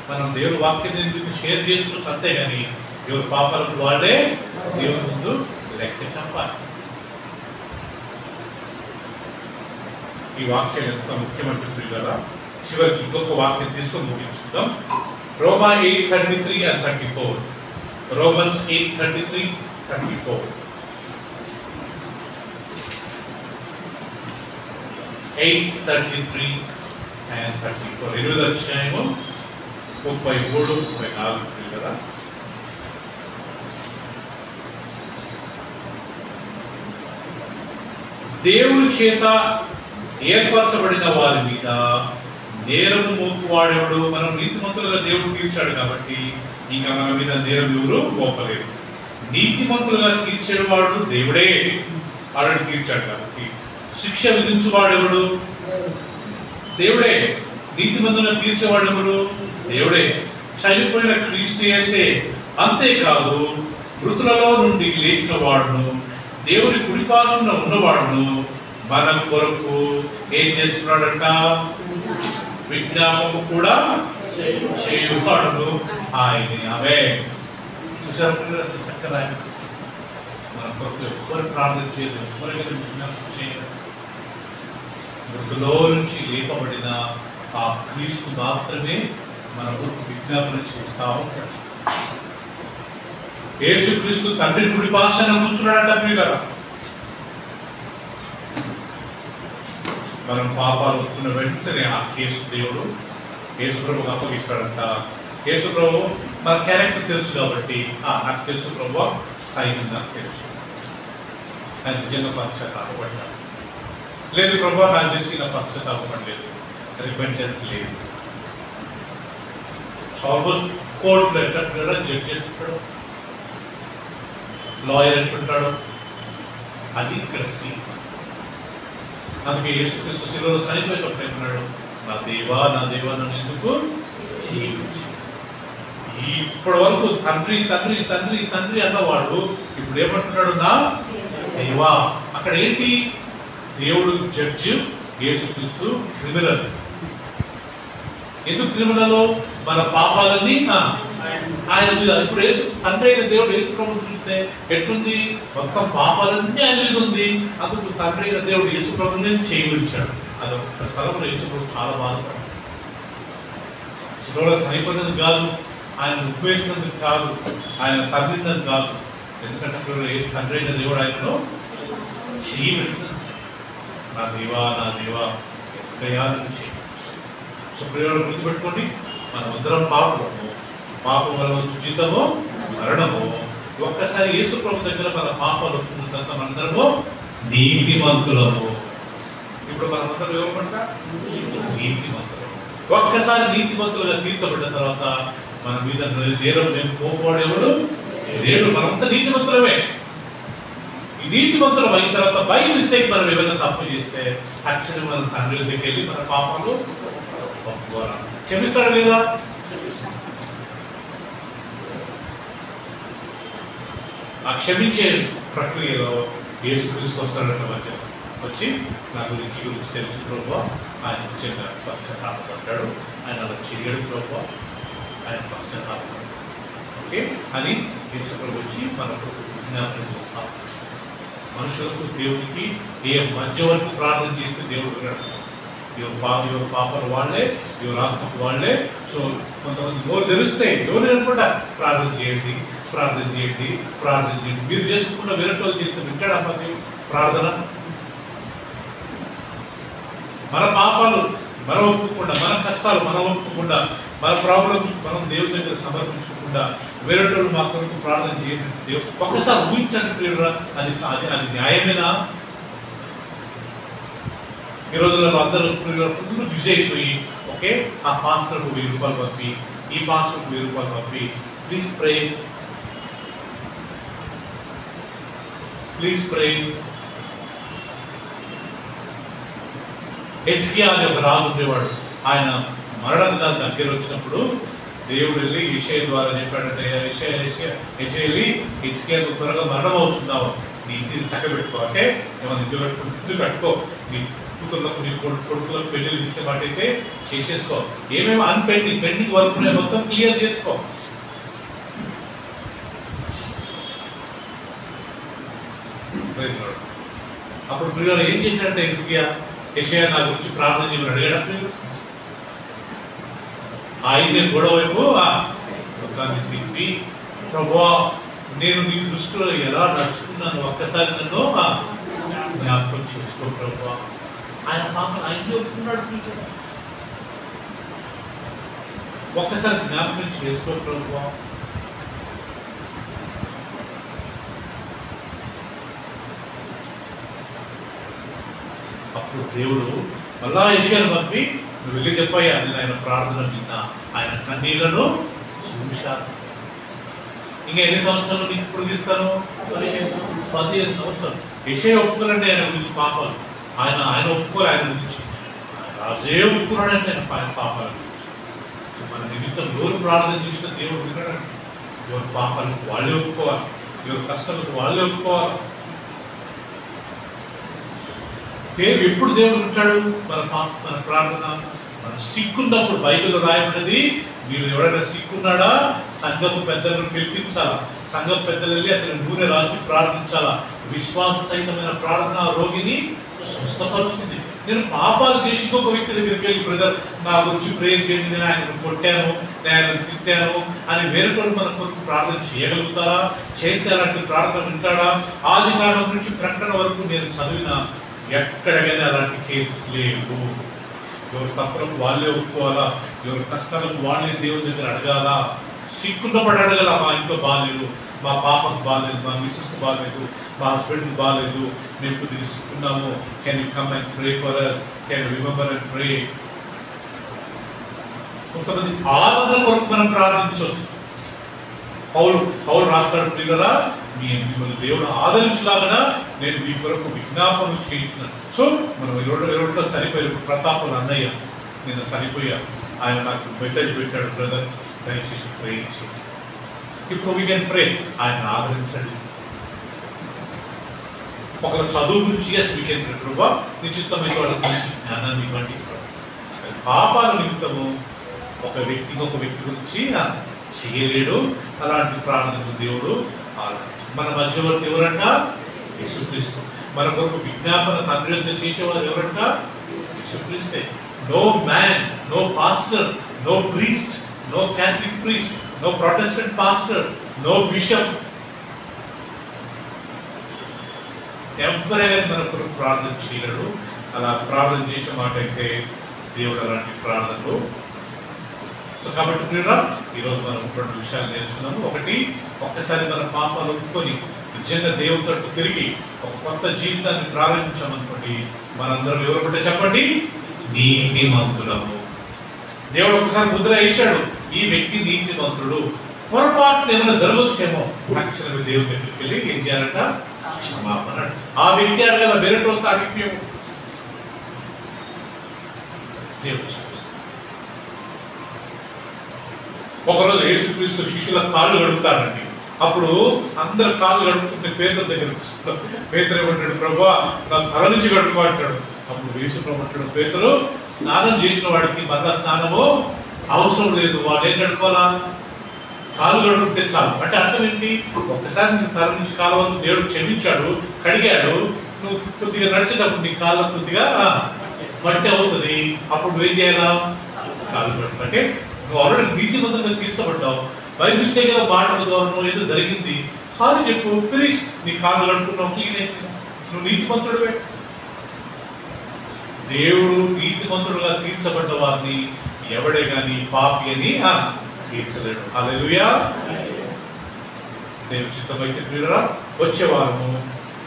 మనం దేవుని వాక్యాన్ని షేర్ చేసుకోవచ్చు, అంతేగాని ఎవరి పాపాలకు వాళ్ళే దేవుని ముందు లెక్క చెప్పాలి. ఈ వాక్యం ఎంత ముఖ్యమంటే ప్రియులారా, చివరికి ఇంకొక వాక్యం తీసుకొని ముగించుకుందాం. రోమా 8:33 and 34. Romans 8:33, 34. 8:33 and 34. 20వ అధ్యాయము 33, 34 కదా. దేవుని చేత ఏర్పరచబడిన వారి మీద నేరము మోపువాడెవడు? మనం నీతిమంతులుగా దేవుడు తీర్చాడు కాబట్టి ఇంకా మన మీద నేరం ఎవరు మోపలేరు. నీతిమంతులుగా తీర్చేవాడు దేవుడే, ఆల్రెడీ తీర్చాడు కాబట్టి. శిక్ష విధించువాడెవడు? దేవుడే. నీతిమంతులుగా తీర్చేవాడెవడు? దేవుడే. చనిపోయిన క్రీస్తు యేసే. అంతేకాదు మృతులలో నుండి లేచిన వాడును, దేవుని కుడిపార్శ్వన ఉన్నవాడును మన కొరకు ఏం చేస్తున్నాడంట? విజ్ఞాపము కూడా చేయువాడును ఆయనే. అవే చూసారు చక్కగా మన కొరకు ఎవ్వరు ప్రార్థన చేయలేదు, ఎవరికైనా విజ్ఞాపం చేయలేదు. మృతులో నుంచి లేపబడిన ఆ క్రీస్తు మాత్రమే మన కొరకు విజ్ఞాపన చేస్తా ఉంటాడు. యేసు క్రీస్తు తండ్రి కుడి పార్శ్వన కూర్చున్నాడంట ప్రియులారా. మనం పాపాలు వస్తున్న వెంటనే ఆ కేసు దేవుడు యేసు ప్రభువుకు అప్పగిస్తాడంట. యేసు ప్రభు మన క్యారెక్టర్ తెలుసు కాబట్టి, నాకు తెలుసు ప్రభు సైన్ నాకు తెలుసు, నాకు నిజంగా పశ్చాత్తాపడ్డాడు. లేదు ప్రభు నాకు తెలిసి నా పశ్చాత్తాపడలేదు, రిపెంటెన్స్ లేదు. ఆల్మోస్ట్ కోర్టులో ఎట్లా జడ్జి ఎట్లుంటాడు, లాయర్ ఎట్లుంటాడు, అది ఇక్కడ సీన్. అందుకే యేసుక్రీస్తు శిలువలో చనిపోయేటప్పుడు ఏమన్నాడు? నా దేవా నన్ను ఎందుకు జీవించు. ఇప్పటి వరకు తండ్రి తండ్రి తండ్రి తండ్రి అన్నవాడు ఇప్పుడు ఏమంటున్నాడు? నా దేవా. అక్కడ ఏంటి? దేవుడు జడ్జి, యేసుక్రీస్తు క్రిమినల్. ఎందుకు క్రిమినల్? మన పాపాలన్నీ ఆయన మీద. ఇప్పుడు తండ్రి అయిన దేవుడు యేసు ప్రభువును చూస్తే ఎట్లుంది? మొత్తం పాపాలన్నీ ఆయన మీద ఉంది. అందుకు తండ్రి అయిన దేవుడు యేసు ప్రభువుని చేయవచ్చాడు. అదొక స్థలంలో యేసు ప్రభు చాలా బాధపడ్డాడు. శిలువలో చనిపోయినందుకు కాదు, ఆయన ఉప్పేసినందుకు కాదు, ఆయన తగ్గినందుకు కాదు. ఎందుకంటే తండ్రి అయిన దేవుడు ఆయనలో చేయవచ్చాడు. నా దేవా దయాలను చేయి. సో ప్రియులను గుర్తుపెట్టుకోండి, మనమందరం పాపము, పాపం వల్ల వచ్చే జీతము మరణము. ఒక్కసారి యేసు ప్రభు దగ్గర మన పాపాలు ఒప్పుకున్న తర్వాత మనందరము నీతిమంతులము. ఇప్పుడు మనమందరం ఏమంట? నీతిమంతులు. ఒక్కసారి నీతిమంతులుగా తీర్చబడ్డ తర్వాత మన మీద నేరం మేము పోవాడేవాడు లేడు. మనమంతా నీతిమంతులమే. ఈ నీతిమంతులం అయిన తర్వాత బై మిస్టేక్ మనం ఏమైనా తప్పు చేస్తే తక్షణం మన తండ్రి దగ్గరికి వెళ్ళి మన పాపాలు క్షమిస్తాడు లేదా? ఆ క్షమించే ప్రక్రియలో యేసుక్రీస్తు వస్తాడట మధ్య వచ్చి నా గురించి తెలుసు ప్రభువా, ఆయన ముఖ్యంగా పశ్చాత్తాపడ్డాడు, ఆయన అలా చేయడు ప్రభువా, ఆయన పశ్చాత్తాపడ్డాడు ఓకే అని యేసు ప్రభు వచ్చి మనకు జ్ఞాపకం చేస్తాం. మనుషులకు దేవునికి ఏ మధ్య వరకు ప్రార్థన చేస్తే దేవుడు వినడు. ఎవరు పాపలు వాళ్ళే, ఎవరు ఆత్మకు వాళ్ళే. సో కొంతమంది నోరు తెరిస్తే ఎవరు అనుకుంటా ప్రార్థన చేయండి, ప్రార్థన చేయండి, ప్రార్థన చేయండి. మీరు చేసుకున్న విరటోళ్ళు చేస్తే వింటాడా మరి ప్రార్థన? మన పాపాలు మనం ఒప్పుకోకుండా, మన కష్టాలు మనం ఒప్పుకోకుండా, మన ప్రాబ్లమ్స్ మనం దేవుని దగ్గర సమర్పించకుండా వేరేటోళ్ళు మా కొరకు ప్రార్థన చేయండి. దేవుడు ఒక్కసారి ఊహించండి ప్రియురా, అది న్యాయమేనా? ఈ రోజుల్లో అందరూ ఫుల్ బిజీ అయిపోయి ఓకే ఆ పాస్టర్కు 1000 రూపాయలు పంపి, ఈ పాస్టర్కు 1000 రూపాయలు పంపి, ప్లీజ్ ప్రే, ప్లీజ్ ప్రే. హెజ్కియా అనే ఒక రాజు ఉండేవాడు. ఆయన మరణానికి దాని దగ్గర వచ్చినప్పుడు దేవుడు వెళ్ళి యెషయా ద్వారా చెప్పాడంటే, యెషయా వెళ్ళి హెజ్కియాకు త్వరగా మరణం అవుతున్నావు, నీ ఇంటిని చక్కబెట్టుకో అంటే ఏమన్నా ఇల్లు కట్టుకో, నీ కూతుర్లకు నీ కొడుకులకు పెళ్లిళ్ళు ఇచ్చే మాట అయితే చేసేసుకో, ఏమేమి పెండింగ్ వర్క్ మొత్తం క్లియర్ చేసుకో. అప్పుడు ప్రియులు ఏం చేశాడంటే యెషయా నా గురించి ప్రార్థన చేయమని అడిగాడు. ఆయనే గొడవ వైపు ముఖాన్ని తిప్పి, ప్రభువా నేను నీ దృష్టిలో ఎలా నడుచుకున్నాను, ఒక్కసారి నన్ను జ్ఞాపకం చేసుకో ప్రభువా. ఆయన పాపను ఆయన చెప్తున్నాడు, ఒక్కసారి జ్ఞాపకం చేసుకో ప్రభువా. అప్పుడు దేవుడు మళ్ళా యెషయాను పంపి, నువ్వు వెళ్ళి చెప్పాయా నేను ఆయన ప్రార్థన విన్నా, ఆయన కన్నీళ్లను చూశాను. ఇంకా ఎన్ని సంవత్సరాలు నీకు ఇప్పుడు తీస్తాను? 15 సంవత్సరాలు. యెషయా ఒప్పుకోనండి ఆయన గురించి పాపాలు, ఆయన ఒప్పుకోరు ఆయన గురించి, రాజే ఒప్పుకున్నాడంటే ఆయన పాపాల గురించి. మన నిమిత్తం ఎవరు ప్రార్థన చేసిన దేవుడు వినడండి. ఎవరి పాపాలకు వాళ్ళే ఒప్పుకోవాలి, ఎవరి కష్టాలకు వాళ్ళే ఒప్పుకోవాలి. ఎప్పుడు దేవుడు వింటాడు మన ప్రార్థన? మనం సిక్కున్నప్పుడు బైబిల్లో రాయబడినది, మీరు ఎవరైనా సిక్కున్నాడా సంఘపు పెద్దలను పిలిపించాలా, సంఘపు పెద్దలు వెళ్ళి అతని నూనె రాసి ప్రార్థించాలా. విశ్వాస సహితమైన ప్రార్థన రోగిని స్వస్థపరుస్తుంది. నేను పాపాలు చేసి ఇంకొక వ్యక్తి దగ్గరికి వెళ్ళి, బ్రదర్ నా గురించి ప్రేయర్ చేయండి, నేను ఆయనను కొట్టాను, నేను ఆయనను తిట్టాను అని వేరొకరు మన కొరకు ప్రార్థన చేయగలుగుతారా? చేస్తే అలాంటి ప్రార్థన వింటాడా? ఆది కాలం నుంచి ప్రకటన వరకు నేను చదివిన ఎక్కడికైనా అలాంటి కేసెస్ లేవు. ఎవరు తప్పులకు వాళ్ళే ఒప్పుకోవాలా, ఎవరి కష్టాలకు వాళ్ళే దేవుని దగ్గర అడగాల. సిక్కున్న పడి అడగాల, మా ఇంట్లో బాగాలేదు, మా పాపకు బాగాలేదు, మా మిస్సెస్కు బాగాలేదు, మా హస్బెండ్కి బాగాలేదు, మేము కొద్దిగా సిక్కున్నాము, can you come and pray for us, can you remember and pray. కొంతమంది ఆదరణ కొరకు మనం ప్రార్థించవచ్చు. పౌలు రాస్తాడు, ప్రియులారా మిమ్మల్ని దేవుడు ఆదరించలాగా నేను మీ కొరకు విజ్ఞాపనలు చేయించున్నాను. సో మనం ఎవరిలో చనిపోయారు, ప్రతాపం అన్నయ్య నేను చనిపోయా, ఆయన నాకు మెసేజ్ పెట్టాడు, బ్రదర్ దయచేసి ప్రే చేయండి. ఇప్పుడు వీ కెన్ ప్రే, ఆయన ఆదరించండి. ఒకరి చదువు గురించి ఎస్ వీ కెన్ ప్రే, ప్రభా నిశ్చితమైన వాళ్ళ గురించి జ్ఞానాన్ని ఇవ్వండి. పాపాల నిమిత్తము ఒక వ్యక్తి గురించి చేయలేడు. అలాంటి ప్రార్థనకు దేవుడు మన మధ్యవర్తి ఎవరంట? యేసుక్రీస్తు. మన కొరకు విజ్ఞాపన తండ్రి చేసేవారు ఎవరంట? యేసుక్రీస్తే. No man, no pastor, no priest, no Catholic priest, no Protestant pastor, no bishop, ఎవరైనా మన కొరకు ప్రార్థన చేయలేడు. అలా ప్రార్థన చేసే మాట అయితే దేవుడు అలాంటి ప్రార్థనలు. సో కాబట్టి ప్రియురా ఈరోజు మనం 2 విషయాలు నేర్చుకున్నాము. ఒకటి, ఒక్కసారి మన పాపాలు ఒప్పుకొని నిజంగా దేవుని తట్టు తిరిగి ఒక కొత్త జీవితాన్ని ప్రారంభించామనుకోండి, మనందరం ఎవరు చెప్పండి, నీతిమంతులము. దేవుడు ఒకసారి ముద్ర వేశాడు, ఈ వ్యక్తి నీతిమంతుడు. పొరపాటున ఏమైనా జరగవచ్చేమో, తక్షణమే దేవుని దగ్గరికి వెళ్ళి ఏం చేయాలంట? క్షమాపణ. ఆ వ్యక్తి అడగల, వేరేటోళ్ళతో అడిగిపోయాము, దేవుడు. ఒకరోజు యేసుక్రీస్తు శిష్యుల కాళ్ళు కడుగుతాడండి. అప్పుడు అందరు కాళ్ళు కడుపుతుంటే పేదల దగ్గరికి వస్తారు. పేదరు ఏమంటాడు, ప్రభువా నా తల నుంచి కడుపు అంటాడు. అప్పుడు యేసు ప్రభు అంటాడు, పేదరు స్నానం చేసిన వాడికి మళ్ళా స్నానము అవసరం లేదు, వాడు ఏం కడుకోవాలా, కాలు కడుపుతే చాలు. అంటే అర్థం ఏంటి, ఒక్కసారి నీ తల నుంచి కాళ్ళ వరకు దేవుడు క్షమించాడు, కడిగాడు, నువ్వు కొద్దిగా నడిచేటప్పుడు నీ కాళ్ళ కొద్దిగా మట్టి అవుతుంది, అప్పుడు నువ్వేం చేయాలా, కాలు కడుపు. అంటే నువ్వు ఆల్రెడీ నీతిమంతంగా తీర్చబడ్డావు, బై మిస్టేక్ గా మాటల ద్వారా ఏదో జరిగింది, సారీ చెప్పు, ఫినిష్, నీ కాళ్ళు కడుపుకున్నావు, క్లీన్ అయిపోయింది, నువ్వు నీతిమంతుడివే. దేవుడు నీతిమంతుడుగా తీర్చబడ్డ వారిని ఎవడే గాని పాపి అని తీర్చలేడు. హల్లెలూయా. దేవుని చిత్తమైతే ప్రియులారా, వచ్చే వారము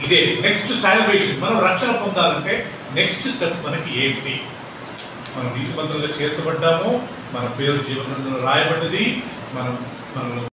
ఇదే నెక్స్ట్ సాల్వేషన్. మనం రక్షణ పొందాలంటే నెక్స్ట్ స్టెప్ మనకి ఏంటి? మనం నీతిమంతులుగా చేర్చబడ్డాము, మన పేరు జీవగ్రంథంలో రాయబడ్డది, మనల్ని